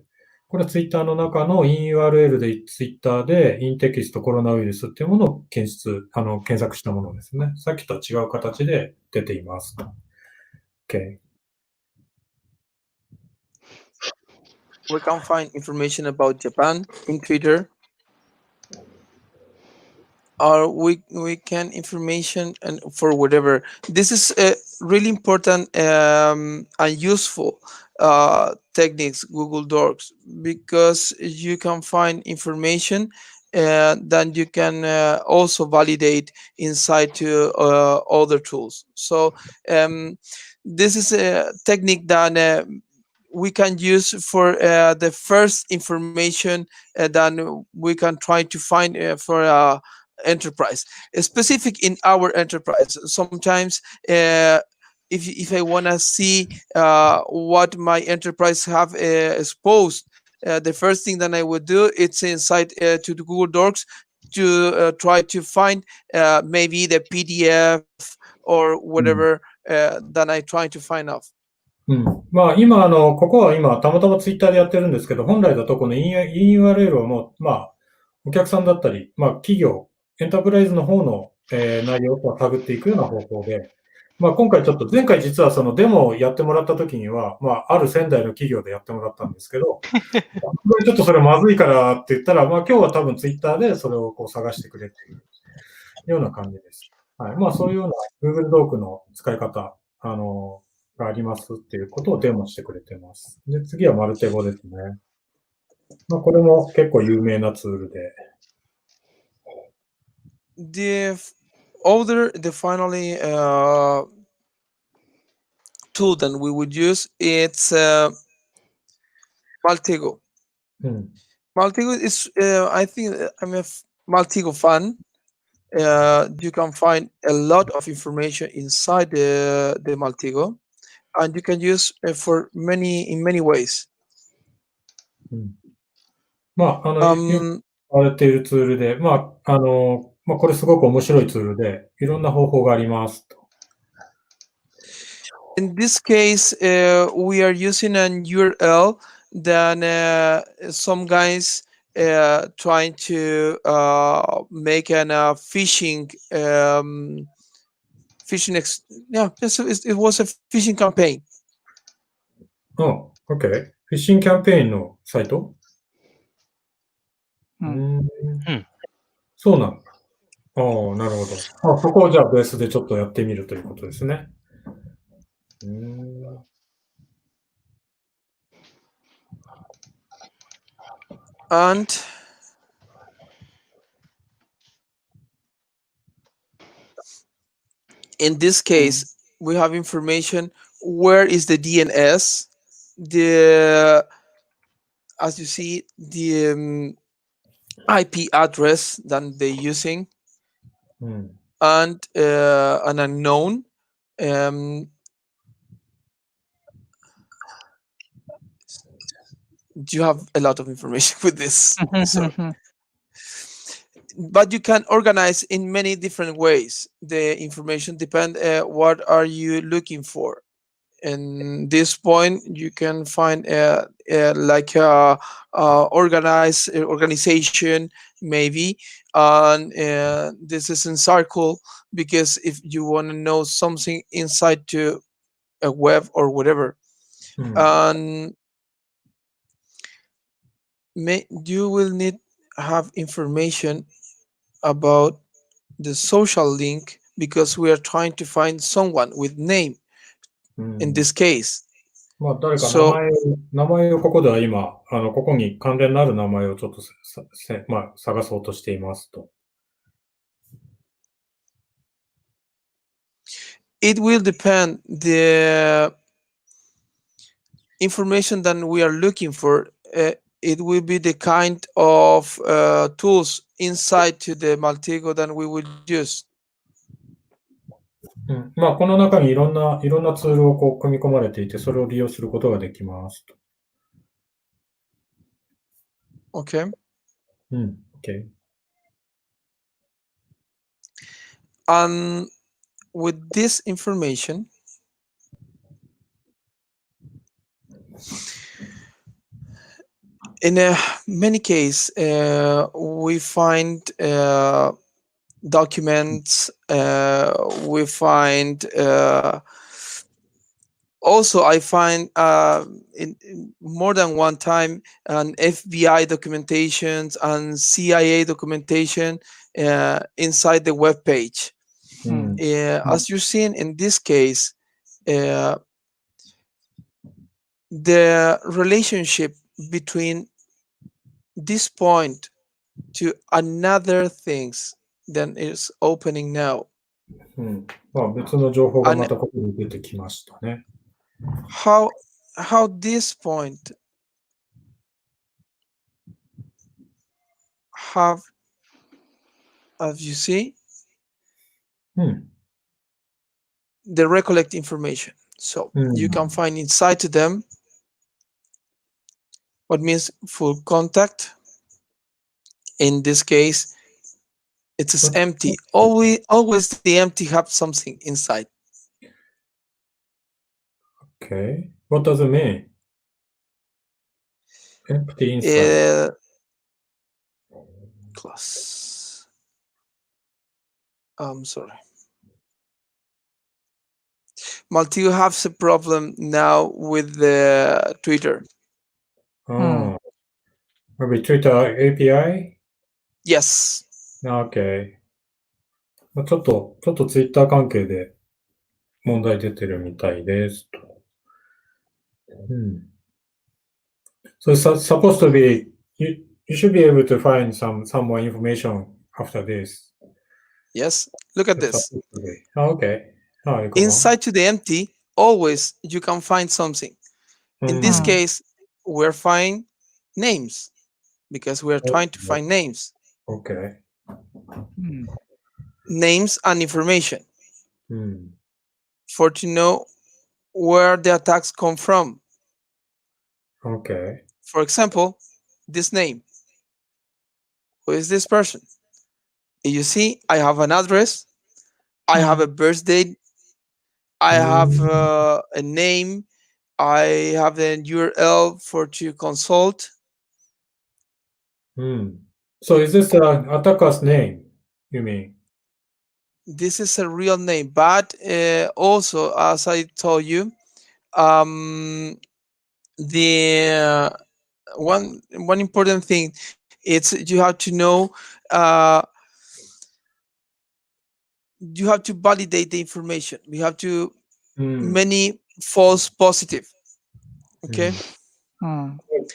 これはツイッターの中の InURL でツイッターでインテキストコロナウイルスっていうものを検索したものですね。さっきとは違う形で出ています。Okay. We can find information about Japan in Twitter. Or we can information and for whatever. This is really important and useful techniques, Google Docs, because you can find information that you can also validate inside to other tools. So this is a technique that we can use for the first information that we can try to find for enterprise, specific in our enterprise. Sometimes if I want to see what my enterprise have exposed, the first thing that I would do it's inside to the Google Docs to try to find maybe the PDF or whatever that I try to find out. まあ今ここは今たまたまツイッターでやってるんですけど、本来だとこの InURL をもうまあお客さんだったり、まあ企業エンタープライズの方の、内容をタグっていくような方法で、まあ今回ちょっと前回実はそのデモをやってもらった時には、まあある仙台の企業でやってもらったんですけど、ちょっとそれまずいからって言ったら、まあ今日は多分ツイッターでそれをこう探してくれっていうような感じです。はい。まあそういうような Google ドークの使い方、がありますっていうことをデモしてくれてます。で、次はマルテ語ですね。まあこれも結構有名なツールで。The finally tool that we would use it's Maltego. Maltego is I think I'm a Maltego fan. You can find a lot of information inside the Maltego. and you can use for in many ways. まあ、今 Um, 使われているツールで、まあ、これすごく面白いツールで、いろんな方法がありますと。in this case, we are using an URL that some guys trying to make an phishing it was a phishing campaign. OK。フィッシングキャンペーンのサイトそうなんだ。なるほど。そこをじゃあベースでちょっとやってみるということですね。And in this case, we have information where is the DNS, as you see, the IP address that they're using, and an unknown. You have a lot of information with this. But you can organize in many different ways. The information depend what are you looking for. In this point, you can find like organization maybe, and this is in circle because if you want to know something inside to a web or whatever, and you will need have information about the social link because we are trying to find someone with name in this case. まあ、誰か名前をここでは今、ここに関連のある名前をちょっと探そうとしていますと。It will depend the information that we are looking for. It will be the kind of tools inside to the Maltego that we will use. まあ、この中にいろんなツールをこう組み込まれていて、それを利用することができますと。Okay. Okay. And with this information, in many cases, we find documents. We find also I find in more than one time an FBI documentations and CIA documentation inside the web page. As you're seeing in this case, the relationship between this point to another things than is opening now. まあ、別の情報がまたここに出てきましたね。How this point have, as you see, the recollect information. So you can find inside to them what means full contact. In this case, it is empty. Always the empty have something inside. Okay. What does it mean? Empty inside. Class. I'm sorry. Maltego has a problem now with the Twitter. Maybe Twitter API? Yes. Okay. ちょっとツイッター関係で問題出てるみたいですと。So it's supposed to be, you should be able to find some more information after this. Yes. Look at this. Okay. Inside to the empty, always you can find something. In this case, we're finding names because we're trying to find names. Okay. Names and information. For to know where the attacks come from. Okay. For example, this name. Who is this person? You see, I have an address, I have a birth date, I have a name, I have an URL for to consult. So is this an attacker's name, you mean? This is a real name, but also, as I told you, the one important thing, it's you have to know, you have to validate the information. We have to many false positive. Okay.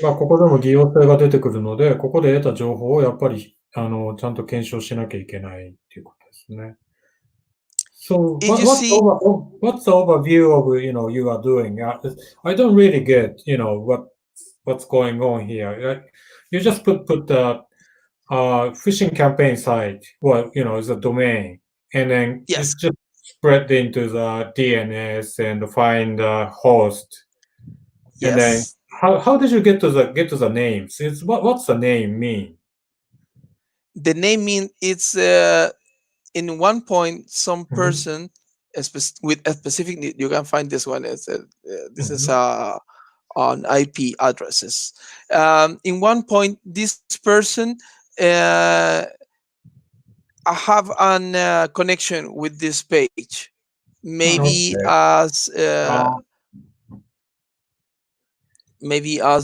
まあ、ここでも偽陽性が出てくるので、ここで得た情報をやっぱり、ちゃんと検証しなきゃいけないっていうことですね。So, Did you see? what's the overview of, you are doing? I don't really get, what's going on here. You just put the phishing campaign site, is a domain, and then Yes. it's just spread into the DNS and find the host. And then Yes. how did you get to the names? What's the name mean? The name mean it's in one point some person with a specific need. You can find this one. This is on IP addresses. In one point, this person have an connection with this page. Maybe as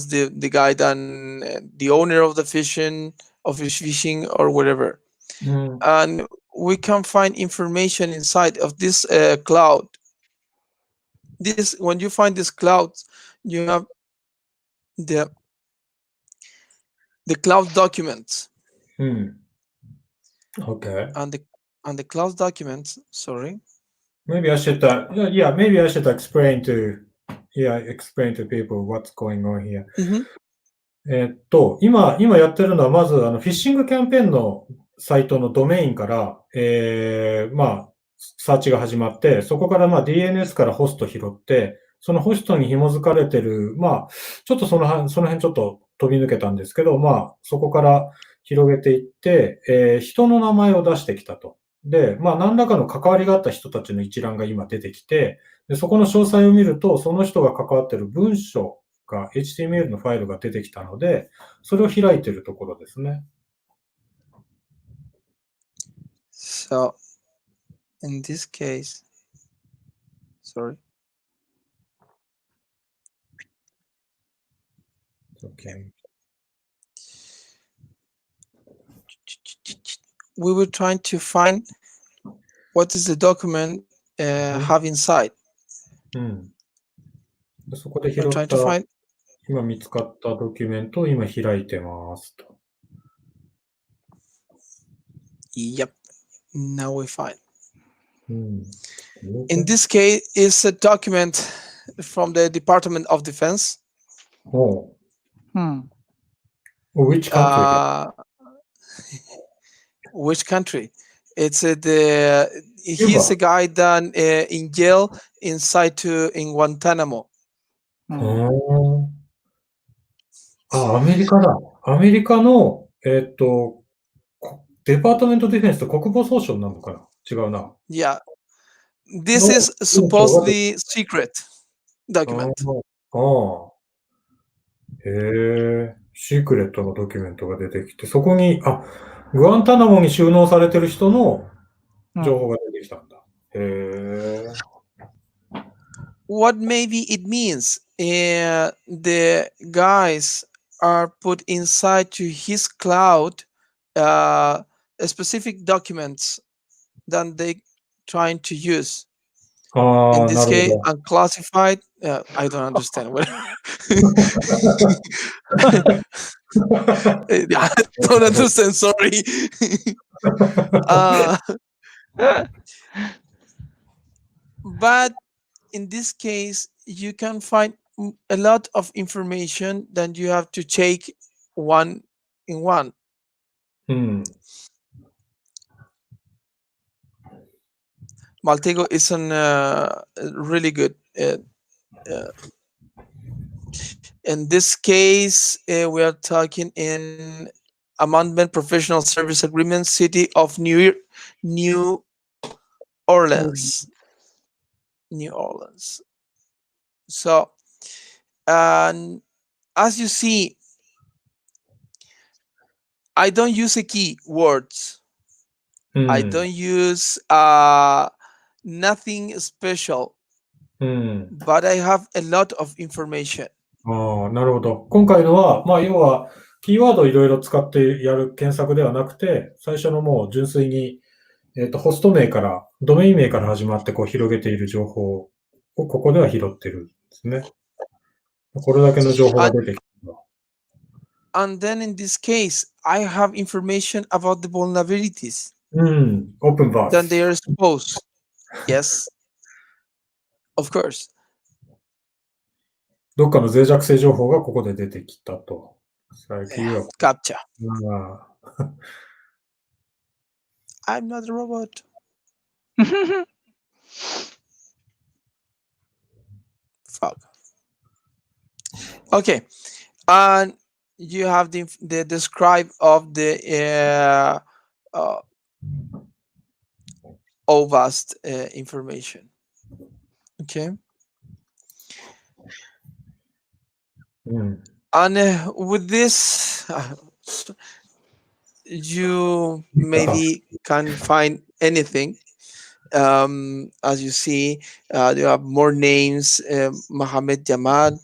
the guy than the owner of the phishing or whatever. And we can find information inside of this cloud. When you find this cloud, you have the cloud documents. Okay. And the cloud documents. Sorry. Maybe I should. Maybe I should explain to people what's going on here. 今やってるのは、まず、フィッシングキャンペーンのサイトのドメインから、サーチが始まって、そこからDNS からホスト拾って、そのホストに紐づかれてる、ちょっとその辺ちょっと飛び抜けたんですけど、そこから広げていって、人の名前を出してきたと。で、何らかの関わりがあった人たちの一覧が今出てきて、でそこの詳細を見ると、その人が関わっている文章が HTML のファイルが出てきたので、それを開いているところですね。So, in this case, sorry. Okay. We were trying to find what is the document have inside. でそこで拾った、今見つかったドキュメントを今開いてますと。Yep. Now we find. In this case, it's a document from the Department of Defense. Which country? Which country? It's he's a guy done in jail in Guantanamo. アメリカだ。アメリカの、デパートメントディフェンスと国防総省なのかな？違うな。Yeah. This is supposedly secret document. へえ、シークレットのドキュメントが出てきて、そこに、グアンタナモに収納されてる人の情報が出てきたんだ。へえ。What maybe it means, the guys are put inside to his cloud specific documents that they trying to use. In this case, unclassified. I don't understand. I don't understand. Sorry. But in this case, you can find a lot of information that you have to check one in one. Maltego is really good In this case, we are talking in Amendment Professional Service Agreement, City of New Orleans. New Orleans. So, and as you see, I don't use a keywords. I don't use nothing special, but I have a lot of information. なるほど。今回のは、要は、キーワードをいろいろ使ってやる検索ではなくて、最初のもう純粋に、ホスト名から、ドメイン名から始まってこう広げている情報をここでは拾ってるんですね。これだけの情報が出てきた。And then in this case, I have information about the vulnerabilities. Open VAS. Then they are exposed. Yes. Of course. どっかの脆弱性情報がここで出てきたと。Captcha. I'm not a robot. Fuck. Okay. And you have the describe of the OWASP information. Okay. And with this, you maybe can find anything. As you see, you have more names. Mohammed Jamali.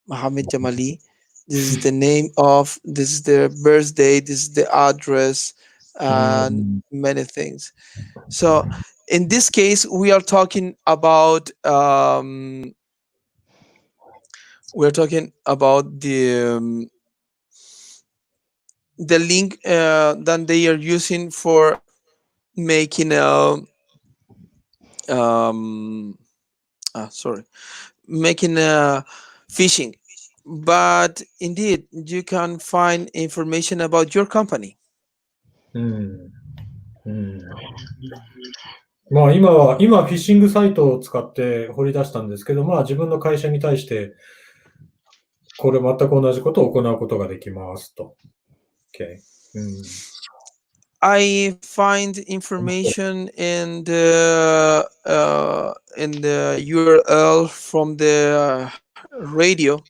Mohammed Jamali. This is the name of. This is the birthday. This is the address, and many things. So, in this case, we are talking about. We're talking about the link that they are using for making making phishing. But indeed, you can find information about your company. 今フィッシングサイトを使って掘り出したんですけど、自分の会社に対して、これ全く同じことを行うことができますと。Okay. I find information in the URL from the radio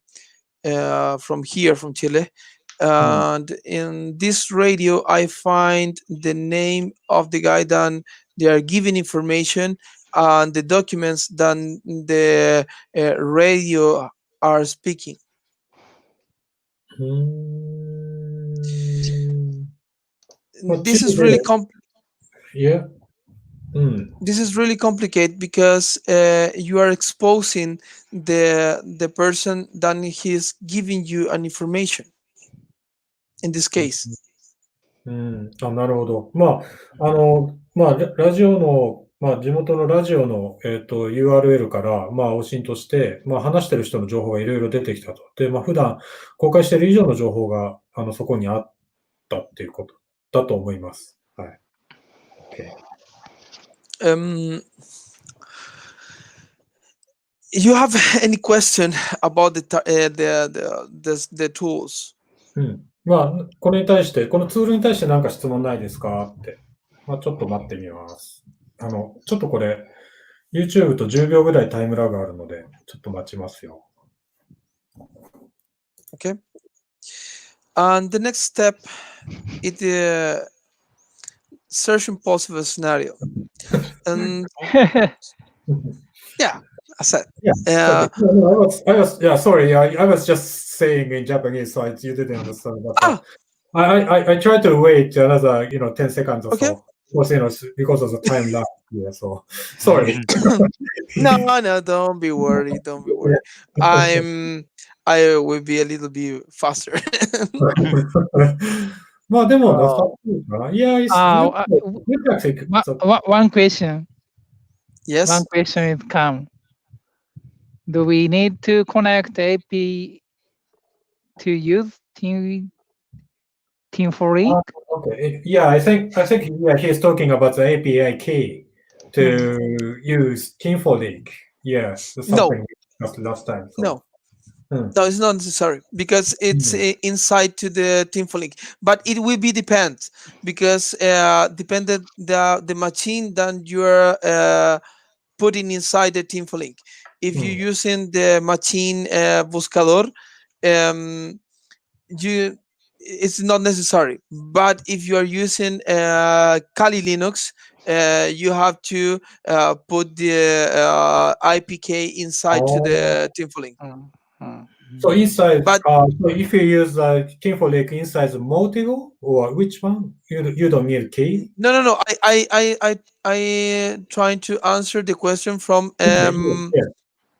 from here from Chile, and in this radio I find the name of the guy that they are giving information and the documents that the radio are speaking. This is really This is really complicated because you are exposing the person that he's giving you an information. In this case. なるほど。ラジオの、地元のラジオの、URL から、OSINTして、話してる人の情報がいろいろ出てきたと。で、普段公開している以上の情報が、そこにあったっていうことだと思います。はい。You have any question about the tools? これに対して、このツールに対して何か質問ないですかって。ちょっと待ってみます。ちょっとこれ、YouTube と10秒ぐらいタイムラグあるので、ちょっと待ちますよ。Okay. And the next step is the searching possible scenario. And yeah, I said. I was just saying in Japanese, so you didn't understand. But I tried to wait another, 10 seconds or so. Because of the time lag here, so sorry. No, don't be worried. Don't be worried. I will be a little bit faster. でもなさそうかな。One question. Yes. One question is come. Do we need to connect AP to use Team for Link? Okay. Yeah, I think he's talking about the API key to use TeamForLink. Yes, something we discussed last time. So. No. No, it's not necessary because it's inside to the TeamForLink. But it will be depend because dependent the machine that you're putting inside the TeamForLink. If you're using the machine buscador, it's not necessary. But if you are using Kali Linux, you have to put the IPK inside to the TeamForLink. So inside, so if you use TeamForLink inside the Motigo or which one, you don't need key. No. I trying to answer the question from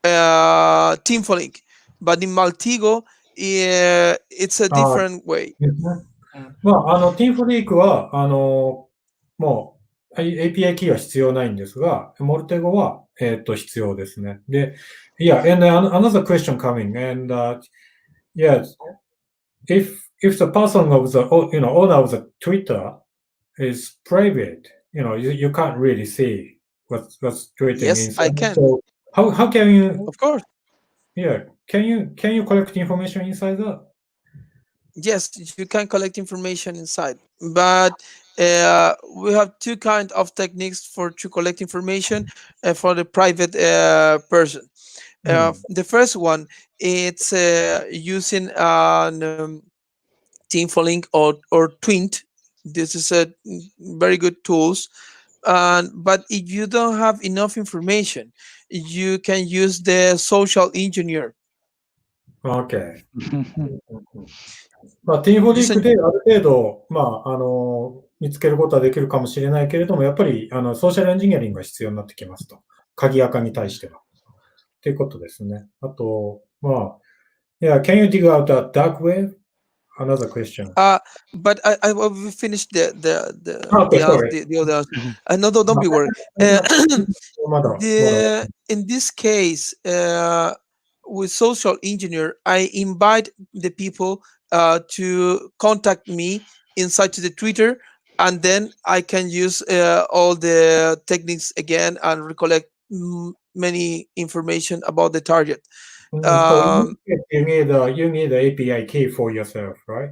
TeamForLink, but in Maltigo, it's a different way. TeamForLink はもう API キーは必要ないんですが、モルテゴは必要ですね。で、yeah, and another question coming, and yeah, if the person of the owner of the Twitter is private, you can't really see what's tweeting. Yes, I can. So how can you? Of course. Yeah, can you collect information inside that? Yes, you can collect information inside, but we have two kinds of techniques to collect information for the private person. The first one, it's using TeamForLink or Twint. This is a very good tools. But if you don't have enough information, you can use the social engineer. Okay. TeamForLink である程度、見つけることはできるかもしれないけれども、やっぱりソーシャルエンジニアリングが必要になってきますと。鍵垢に対しては。っていうことですね。あと、yeah, can you dig out a dark web? Another question. But I will finish the other answer. No, don't be worried. In this case, with social engineer, I invite the people to contact me inside to the Twitter, and then I can use all the techniques again and recollect many information about the target. So you need the API key for yourself, right?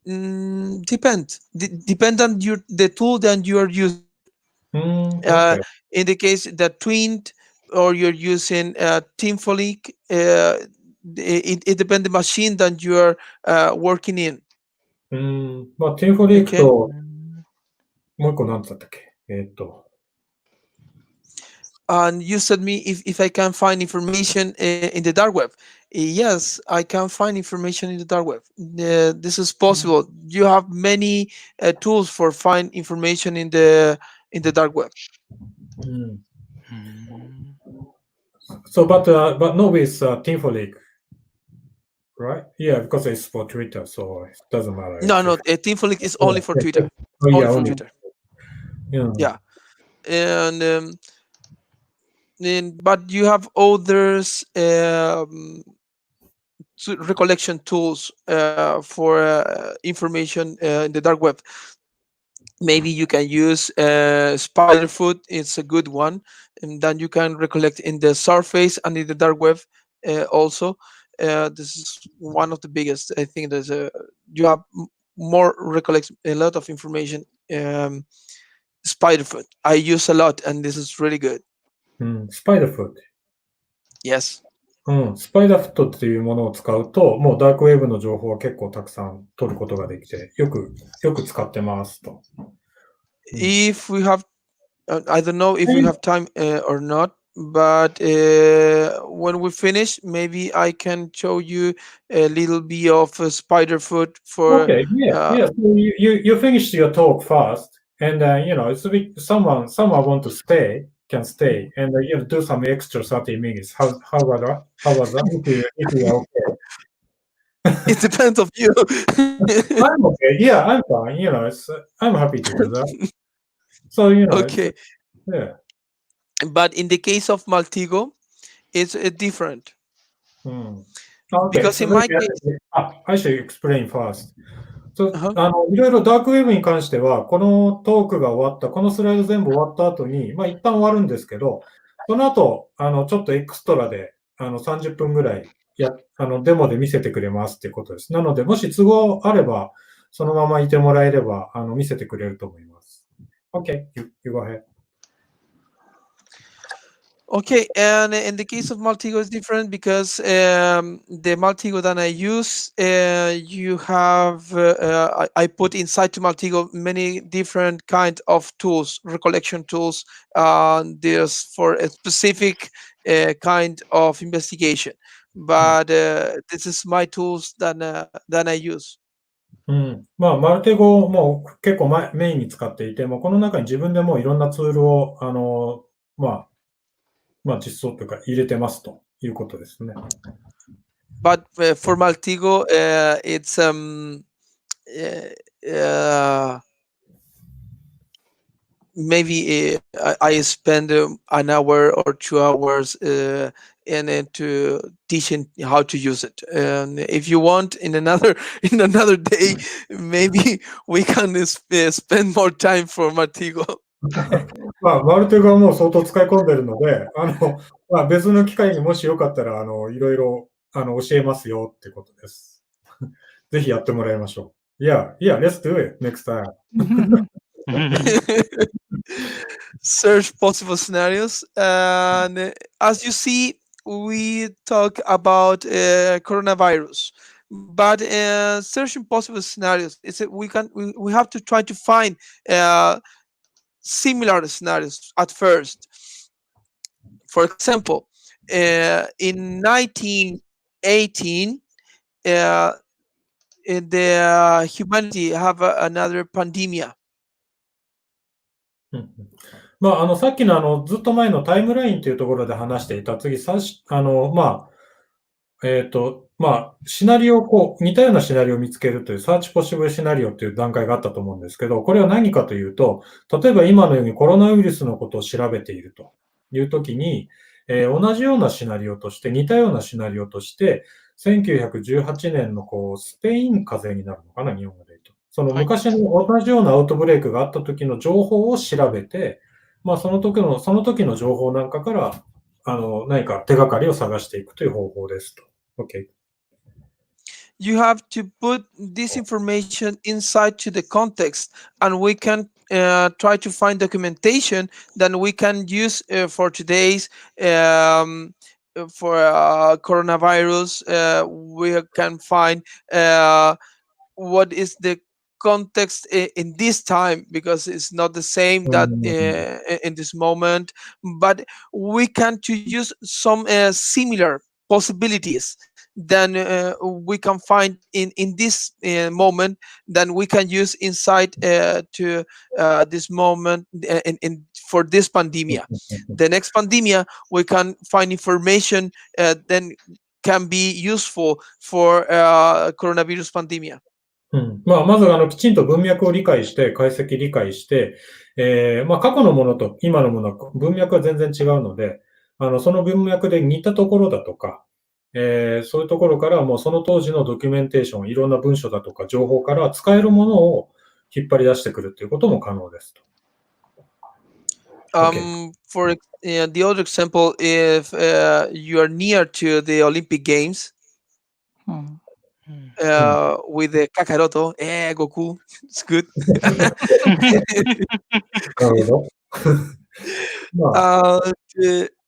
Depend on the tool that you are using. Okay. In the case that Twint or you're using TeamForLink, it depends the machine that you are working in. TeamForLink ともう一個何だったっけAnd you said me if I can find information in the dark web. Yes, I can find information in the dark web. This is possible. You have many tools for find information in the dark web. So, but not with TeamForLink, right? Yeah, because it's for Twitter, so it doesn't matter. No, TeamForLink is only for Twitter. Only for Twitter. Yeah. But you have others recollection tools for information in the dark web. Maybe you can use Spiderfoot. It's a good one, and then you can recollect in the surface and in the dark web also. This is one of the biggest. I think there's you have more recollect a lot of information. Spiderfoot I use a lot, and this is really good. Spiderfoot. Yes. スパイダーフットっていうものを使うと、もうダークウェブの情報は結構たくさん取ることができて、よく使ってますと。If we have, I don't know if we have time or not, but when we finish, maybe I can show you a little bit of Spiderfoot for. Okay, yeah. So you finished your talk fast, and it's a bit, someone want to stay. Can stay and do some extra 30 minutes. How was that? If you are okay. It depends on you. I'm okay. Yeah, I'm fine. I'm happy to do that. So Okay. Yeah. But in the case of Maltigo, it's different. Okay. Because so in my case, I should explain first. いろいろダークウェブに関しては、このトークが終わった、このスライド全部終わった後に、まあ一旦終わるんですけど、その後、ちょっとエクストラで、30分ぐらいデモで見せてくれますっていうことです。なので、もし都合あれば、そのままいてもらえれば、見せてくれると思います。OK, you go ahead. Okay, and in the case of Maltigo, it's different because the Maltigo that I use, you have, I put inside to Maltigo many different kind of tools, recollection tools. There's for a specific kind of investigation, but this is my tools that I use. まあ、マルテ語も結構メインに使っていて、この中に自分でもいろんなツールを、実装というか入れてますということですね。But for Maltigo, it's maybe I spend an hour or 2 hours to teaching how to use it. And if you want, in another day, maybe we can spend more time for Maltigo. マルテ語はもう相当使い込んでるので、別の機会にもしよかったら、いろいろ、教えますよってことです。ぜひやってもらいましょう。Yeah, let's do it next time. Search possible scenarios. And as you see, we talk about coronavirus. But searching possible scenarios, we have to try to find similar scenarios at first. For example, in 1918, the humanity have another pandemic. さっきのずっと前のタイムラインというところで話していた、次、シナリオ似たようなシナリオを見つけるという、サーチポッシブルシナリオという段階があったと思うんですけど、これは何かというと、例えば今のようにコロナウイルスのことを調べているというときに、同じようなシナリオとして、似たようなシナリオとして、1918年のスペイン風邪になるのかな、日本語で言うと。その昔の同じようなアウトブレイクがあった時の情報を調べて、その時の情報なんかから、何か手がかりを探していくという方法ですと。Okay. You have to put this information inside to the context, and we can try to find documentation that we can use for today's for coronavirus. We can find what is the context in this time, because it's not the same that in this moment, but we can to use some similar possibilities then we can find in this moment, then we can use inside to this moment for this pandemic. The next pandemic, we can find information then can be useful for coronavirus pandemic. まずきちんと文脈を理解して、解析理解して、過去のものと今のものは文脈は全然違うので、その文脈で似たところだとか、そういうところからもうその当時のドキュメンテーション、いろんな文書だとか情報から使えるものを引っ張り出してくるということも可能ですと。For the other example, if you are near to the Olympic Games, with the Kakaroto, Goku, it's good.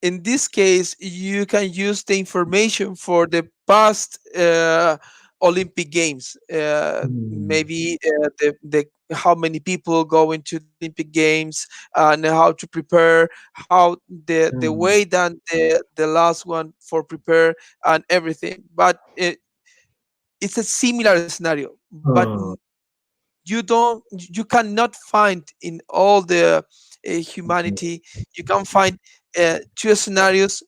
In this case, you can use the information for the past Olympic Games. Maybe the how many people go into the Olympic Games and how to prepare, how the way that the last one for prepare and everything. But it's a similar scenario, but you cannot find in all the humanity, you can find two scenarios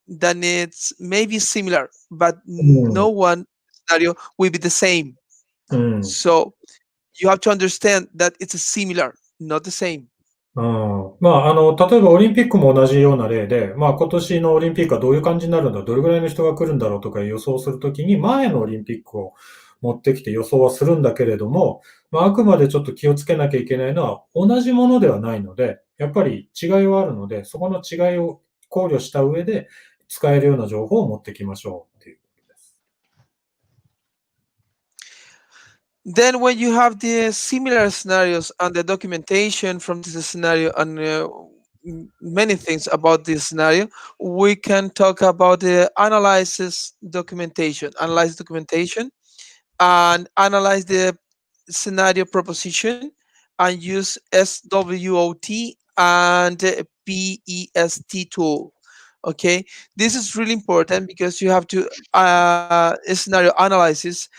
that it's maybe similar, but no one scenario will be the same. So you have to understand that it's a similar, not the same. 例えばオリンピックも同じような例で、今年のオリンピックはどういう感じになるんだ、どれぐらいの人が来るんだろうとか予想するときに、前のオリンピックを、持ってきて予想はするんだけれども、あくまでちょっと気をつけなきゃいけないのは、同じものではないので、やっぱり違いはあるので、そこの違いを考慮した上で、使えるような情報を持ってきましょうっていうことです。Then when you have the similar scenarios and the documentation from this scenario and many things about this scenario, we can talk about the analyze documentation and analyze the scenario proposition and use SWOT and PEST tool. Okay, this is really important because you have to scenario analysis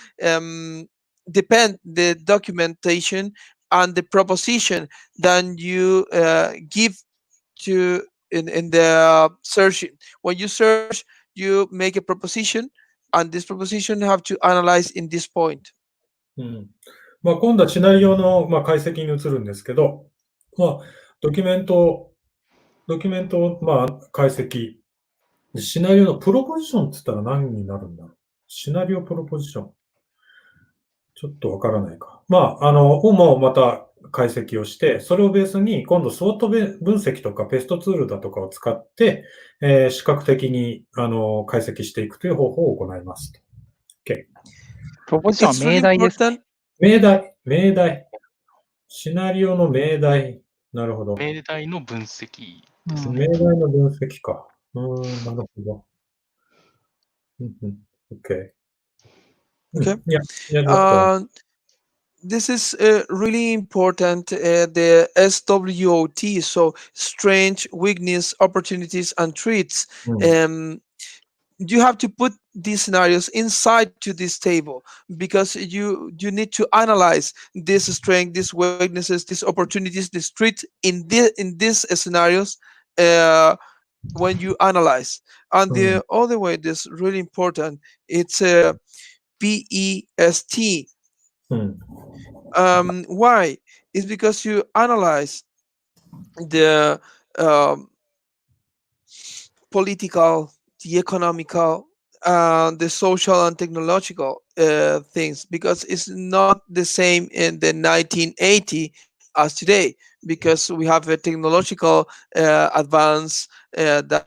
depend the documentation and the proposition that you give to in the searching. When you search, you make a proposition, and this proposition have to analyze in this point. 今度はシナリオの、解析に移るんですけど、ドキュメントを、解析。シナリオのプロポジションって言ったら何になるんだろう。シナリオプロポジション。ちょっとわからないか。もまた解析をして、それをベースに今度スウォット分析とかペストツールだとかを使って、視覚的に解析していくという方法を行います。プロポジションは命題ですね。命題。シナリオの命題。なるほど。命題の分析ですね。命題の分析か。なるほど。Okay. This is really important, the SWOT, so strength, weakness, opportunities, and threats. You have to put these scenarios inside to this table because you need to analyze this strength, these weaknesses, these opportunities, these threats in these scenarios when you analyze. And the other way that's really important, it's PEST. Why? It's because you analyze the political, the economical, the social and technological things, because it's not the same in the 1980 as today, because we have a technological advance that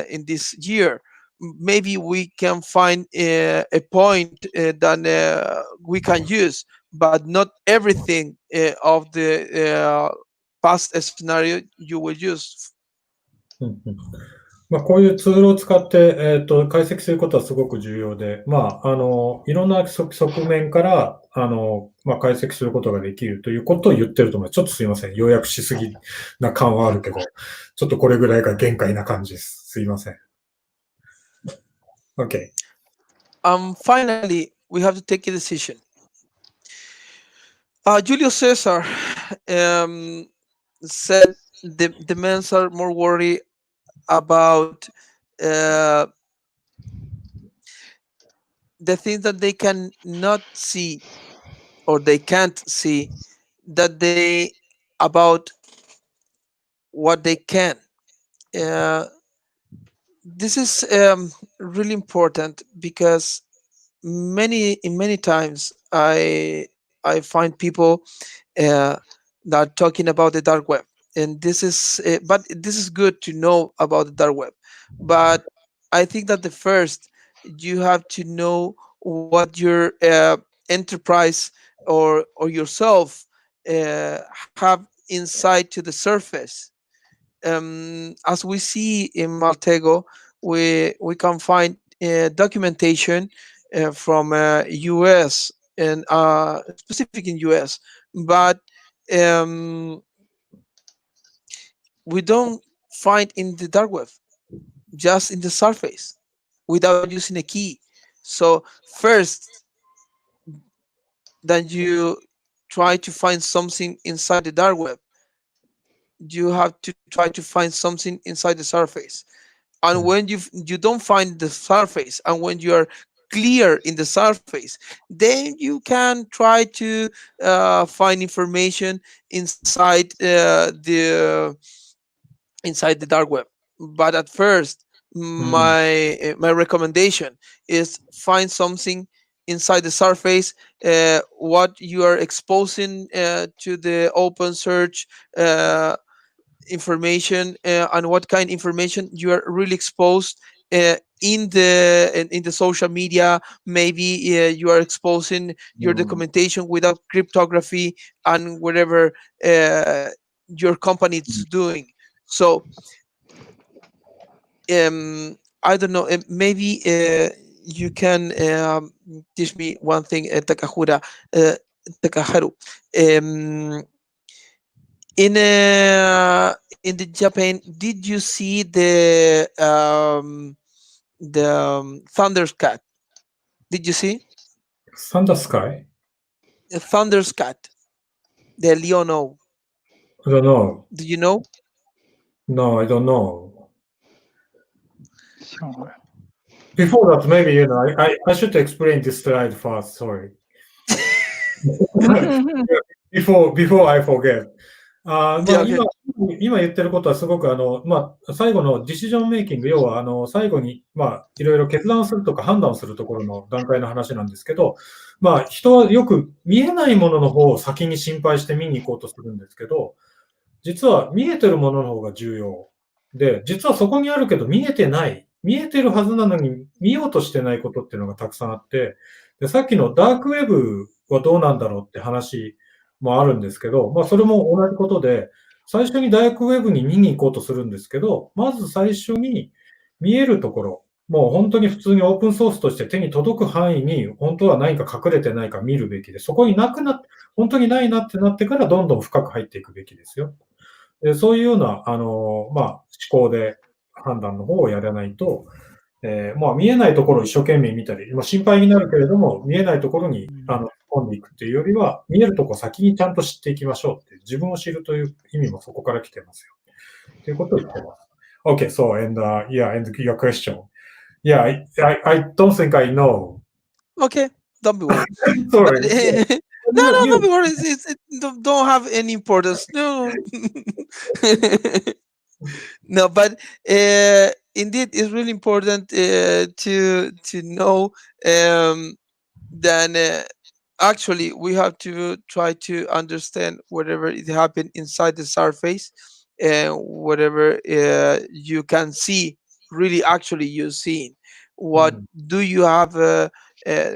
in this year. Maybe we can find a point that we can use, but not everything of the past scenario you will use. こういうツールを使って、解析することはすごく重要で、いろんな側面から、解析することができるということを言ってると思います。ちょっとすいません。要約しすぎな感はあるけど、ちょっとこれぐらいが限界な感じです。すいません。Okay. Finally, we have to take a decision. Julius Caesar said the men are more worried about the things that they can not see or they can't see, that they about what they can. This is really important because many times I find people that are talking about the dark web, and this is but this is good to know about the dark web. But I think that the first you have to know what your enterprise or yourself have inside to the surface. As we see in Maltego, we can find documentation from US and specific in US, but we don't find in the dark web, just in the surface, without using a key. So first, then you try to find something inside the dark web, you have to try to find something inside the surface. And when you don't find the surface, and when you are clear in the surface, then you can try to find information inside the dark web. But at first, my recommendation is find something inside the surface, what you are exposing to the open search information, and what kind of information you are really exposed in the social media. Maybe you are exposing your documentation without cryptography and whatever your company is doing. So I don't know, maybe you can teach me one thing, Takaharu. In the Japan, did you see the Thunder's Cat? Did you see Thunder Sky? Thunder's Cat? The Leono. I don't know. Do you know? No, I don't know. Sure. Before that, maybe, I should explain this slide first. Sorry. before I forget. 今言ってることはすごく最後のディシジョンメイキング、要は最後にいろいろ決断するとか判断するところの段階の話なんですけど、人はよく見えないものの方を先に心配して見に行こうとするんですけど、実は見えてるものの方が重要で、実はそこにあるけど見えてない、見えてるはずなのに見ようとしてないことっていうのがたくさんあって、でさっきのダークウェブはどうなんだろうって話もあるんですけど、それも同じことで、最初にダークウェブに見に行こうとするんですけど、まず最初に見えるところ、もう本当に普通にオープンソースとして手に届く範囲に本当は何か隠れてないか見るべきで、そこに本当にないなってなってからどんどん深く入っていくべきですよ。でそういうような思考で判断の方をやらないと、見えないところを一生懸命見たり、心配になるけれども、見えないところに突っ込んでいくっていうよりは、見えるところを先にちゃんと知っていきましょうって、自分を知るという意味もそこから来てますよ。ということを言ってます。Okay, so, and your question. Yeah, I don't think I know. Okay, don't be worried. Sorry. No, don't be worried. Don't have any importance. No. No, but indeed, it's really important to know that actually we have to try to understand whatever it happened inside the surface, and whatever you can see. Really, actually, you're seeing what do you have.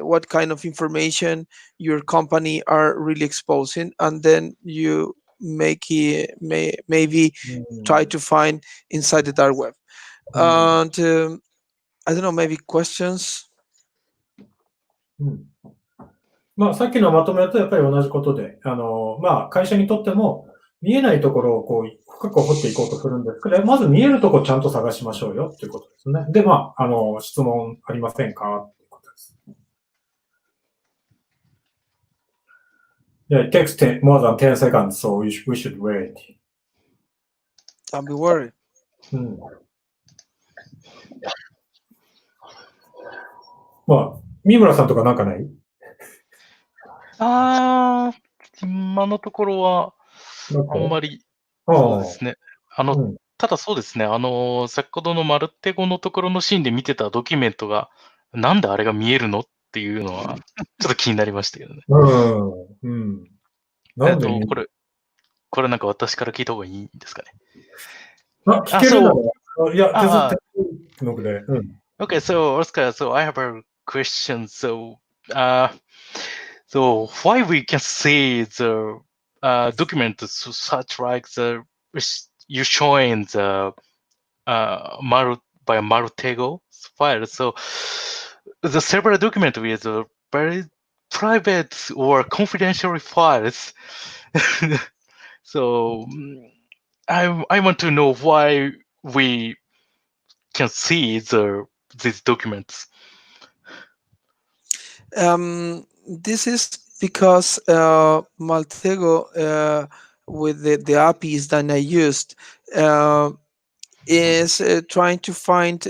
What kind of information your company are really exposing, and then you maybe try to find inside the dark web. And I don't know, maybe questions. さっきのまとめとやっぱり同じことで、会社にとっても見えないところを深く掘っていこうとするんですけど、まず見えるところをちゃんと探しましょうよっていうことですね。で、質問ありませんかっていうことです。Yeah, it takes more than 10 seconds, so we should wait. Don't be worried. 三村さんとかなんかない？今のところは、あんまり、そうですね。ただそうですね、先ほどのマルテ語のところのシーンで見てたドキュメントが、なんであれが見えるのっていうのは、ちょっと気になりましたけどね。なんでこれなんか私から聞いた方がいいんですかね。聞けるなら、いや、手伝ってので。Okay, so Oscar, I have a question. So why we can see the document such like you showing the by Marutego file. So the several document with very private or confidential files. So I want to know why we can see these documents. This is because Maltego, with the APIs that I used, is trying to find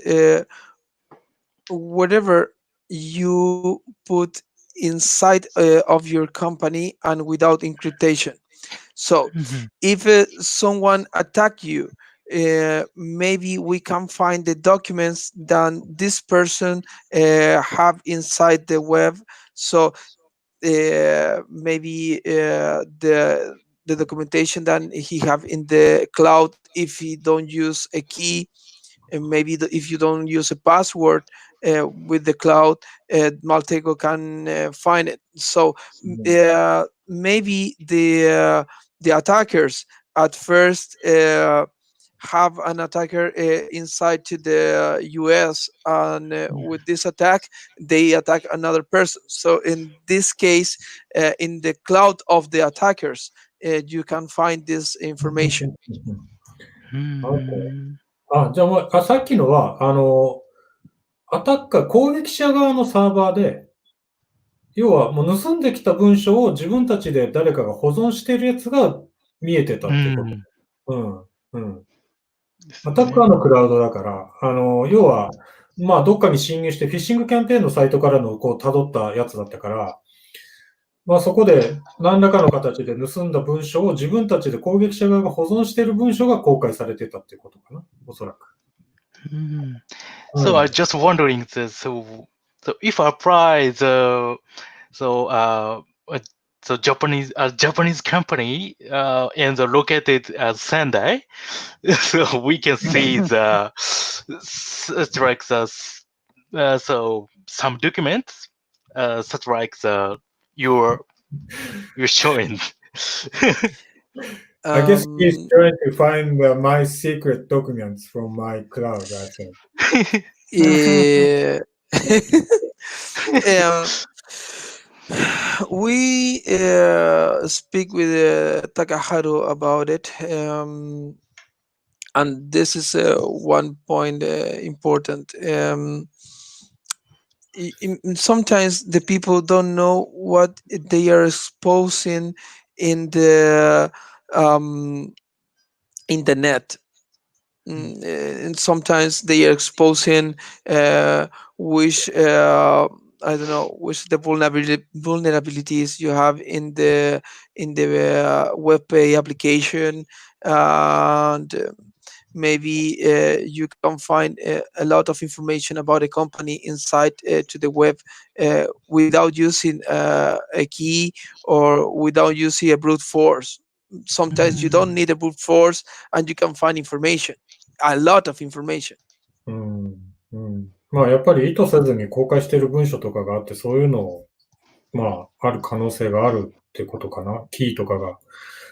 whatever you put inside of your company and without encryptation. So if someone attack you, maybe we can find the documents that this person have inside the web. So maybe the documentation that he have in the cloud, if he don't use a key, and maybe if you don't use a password with the cloud, Maltego can find it. So maybe the attackers at first have an attacker inside to the US, and with this attack they attack another person. So in this case, in the cloud of the attackers, you can find this information. じゃあ、さっきのは、アタッカー、攻撃者側のサーバーで、要はもう盗んできた文章を自分たちで誰かが保存してるやつが見えてたってこと。アタッカーのクラウドだから、要は、まあ、どっかに侵入してフィッシングキャンペーンのサイトからのこう辿ったやつだったから、まあ、そこで何らかの形で盗んだ文章を自分たちで攻撃者側が保存している文章が公開されてたってことかな、おそらく。So I'm just wondering, so if I apply so Japanese company and located at Sendai, so we can see so some documents such like you're showing. I guess he's trying to find my secret documents from my cloud, I think. Yeah. We speak with Takaharu about it, and this is one point important. Sometimes the people don't know what they are exposing in the net. And sometimes they are exposing which I don't know, which the vulnerabilities you have in the WebPay application, and maybe you can find a lot of information about a company inside to the web without using a key or without using a brute force. Sometimes you don't need a brute force and you can find information, a lot of information. まあやっぱり意図せずに公開している文書とかがあって、そういうのを、まあある可能性があるってことかな。キーとかが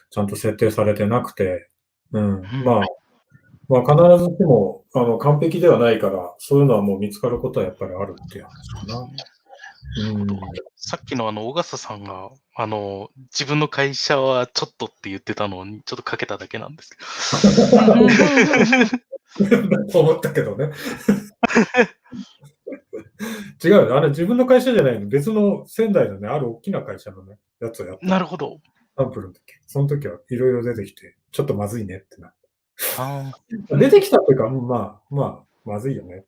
ちゃんと設定されてなくて、まあ必ずしも完璧ではないから、そういうのはもう見つかることはやっぱりあるっていう話かな。さっきの小笠さんが、自分の会社はちょっとって言ってたのに、ちょっとかけただけなんですけど。と思ったけどね。違うよ。あれ自分の会社じゃないの。別の仙台のね、ある大きな会社のね、やつをやった。なるほど。サンプルの時。その時はいろいろ出てきて、ちょっとまずいねってな。出てきたっていうか、まずいよね。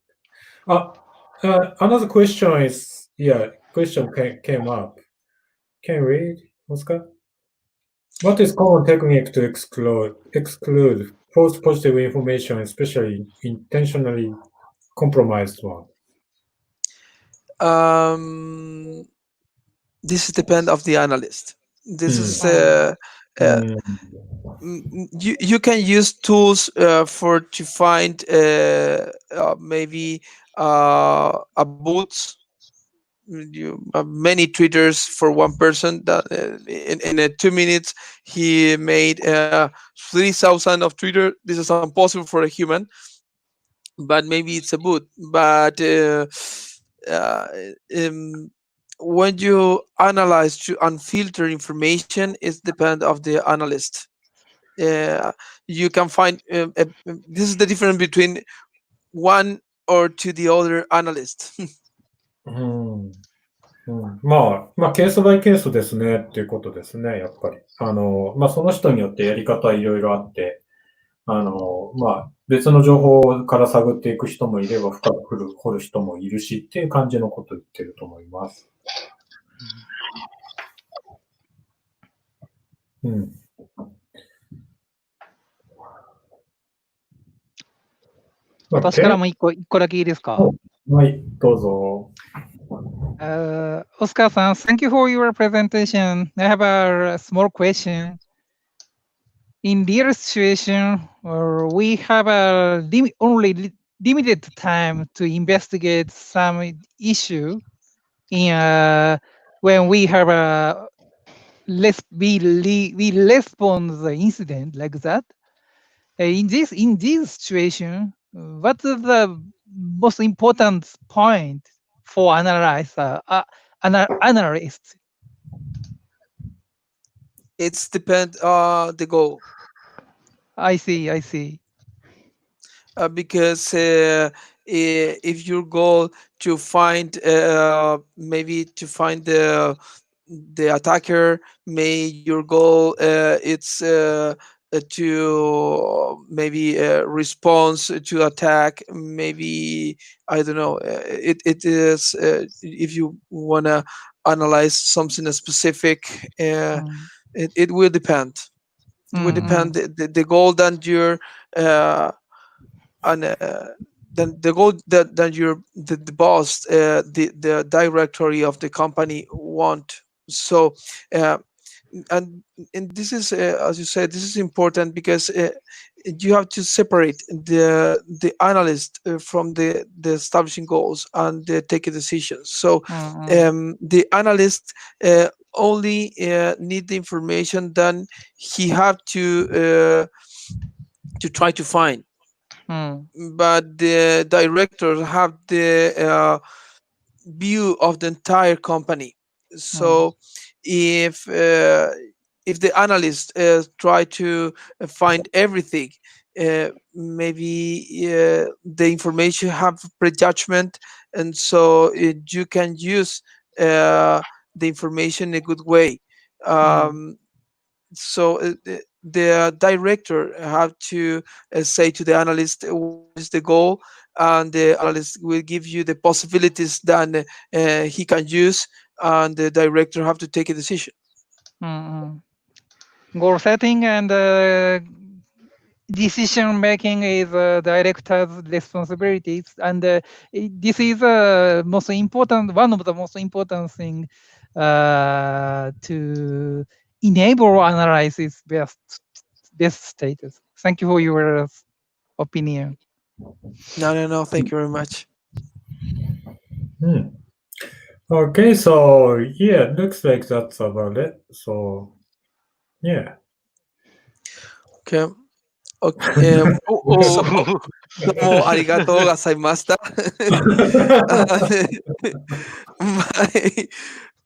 Another question is, question came up. Can you read, Oscar? What is common technique to exclude false positive information, especially intentionally compromised one? This depends of the analyst. This is you can use tools to find maybe a boots. You have many tweeters for one person that in 2 minutes he made 3,000 of Twitter. This is impossible for a human, but maybe it's a boot. But when you analyze to unfilter information, it depends of the analyst. You can find this is the difference between one or to the other analyst. まあ、ケースバイケースですねっていうことですね、やっぱり。その人によってやり方はいろいろあって、別の情報から探っていく人もいれば、深く掘る人もいるしっていう感じのことを言ってると思います。私からも一個だけいいですか？はい、どうぞ。Oscar-san, thank you for your presentation. I have a small question. In real situation, we have a limited time to investigate some issue. When we have a we respond the incident like that. In this situation, what is the most important point for analyst? It's depend the goal. I see. Because if your goal to find maybe to find the attacker, your goal it's to maybe response to attack, maybe I don't know, it is if you want to analyze something specific, it will depend. It will depend the goal that you're and then the goal that you're the boss, the directory of the company want. So and this is as you said, this is important because you have to separate the analyst from the establishing goals and take a decision. So the analyst only need the information that he have to try to find. But the directors have the view of the entire company. So if the analyst try to find everything, maybe the information have prejudgment, and so you can use the information in a good way. So the director have to say to the analyst what is the goal, and the analyst will give you the possibilities that he can use, and the director have to take a decision. Goal setting and decision making is director's responsibilities, and this is most important, one of the most important thing to enable analysis best status. Thank you for your opinion. No. Thank you very much. Okay, so yeah, looks like that's about it. So yeah. Okay. どうもありがとうございました。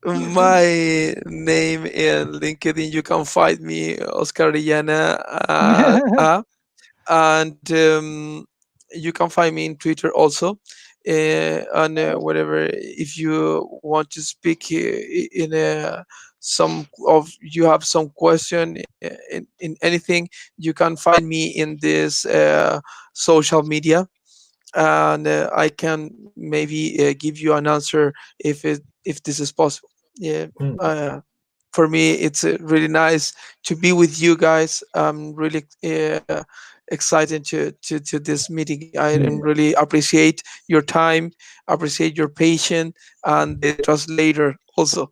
My name in LinkedIn, you can find me, Oscar Orellana, and you can find me in Twitter also, and whatever. If you want to speak in you have some question in anything, you can find me in this social media, and I can maybe give you an answer if this is possible. Yeah. For me, it's really nice to be with you guys. I'm really excited to this meeting. I really appreciate your time, appreciate your patience, and the translator also.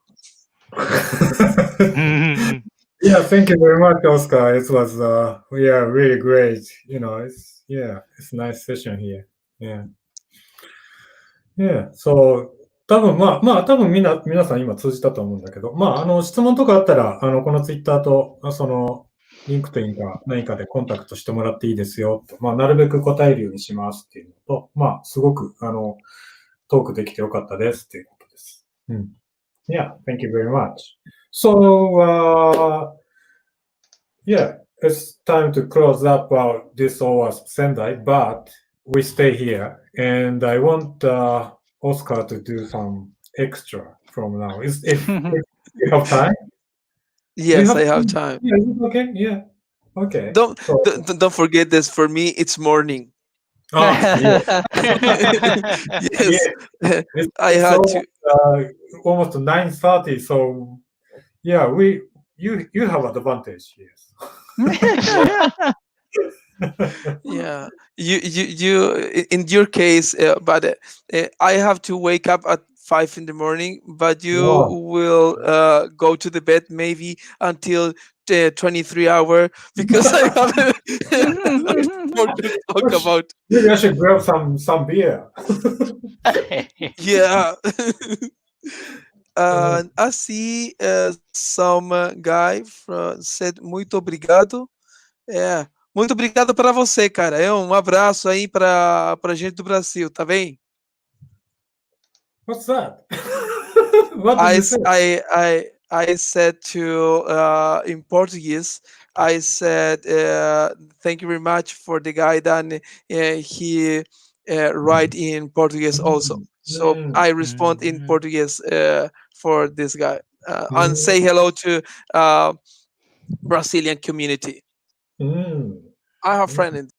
Yeah, thank you very much, Oscar. It was really great. It's a nice session here. So 多分皆さん今通じたと思うんだけど、質問とかあったら、このツイッターと、リンクトインか何かでコンタクトしてもらっていいですよと。なるべく答えるようにしますっていうのと、すごく、トークできてよかったですっていうことです。Yeah, thank you very much. So, it's time to close up this OWASP Sendai, but we stay here, and I want Oscar to do some extra from now. If you have time? Yes, I have time. Yeah, okay. Yeah. Okay. Don't forget this. For me, it's morning. Yes. Yes. I had to almost 9:30. So yeah, you have advantage. Yes. Yeah. Yeah, in your case, but I have to wake up at 5 in the morning, but you Wow. will go to the bed maybe until 23 hour because I have more to talk about. Maybe I should grab some beer. Yeah. I see some guy said muito obrigado. Muito obrigado para você, cara. Um abraço aí para gente do Brasil, tá bem? What's that? What did you say? I said to in Portuguese. I said thank you very much for the guy that he write in Portuguese also. So I respond in Portuguese for this guy and say hello to Brazilian community. I have friend in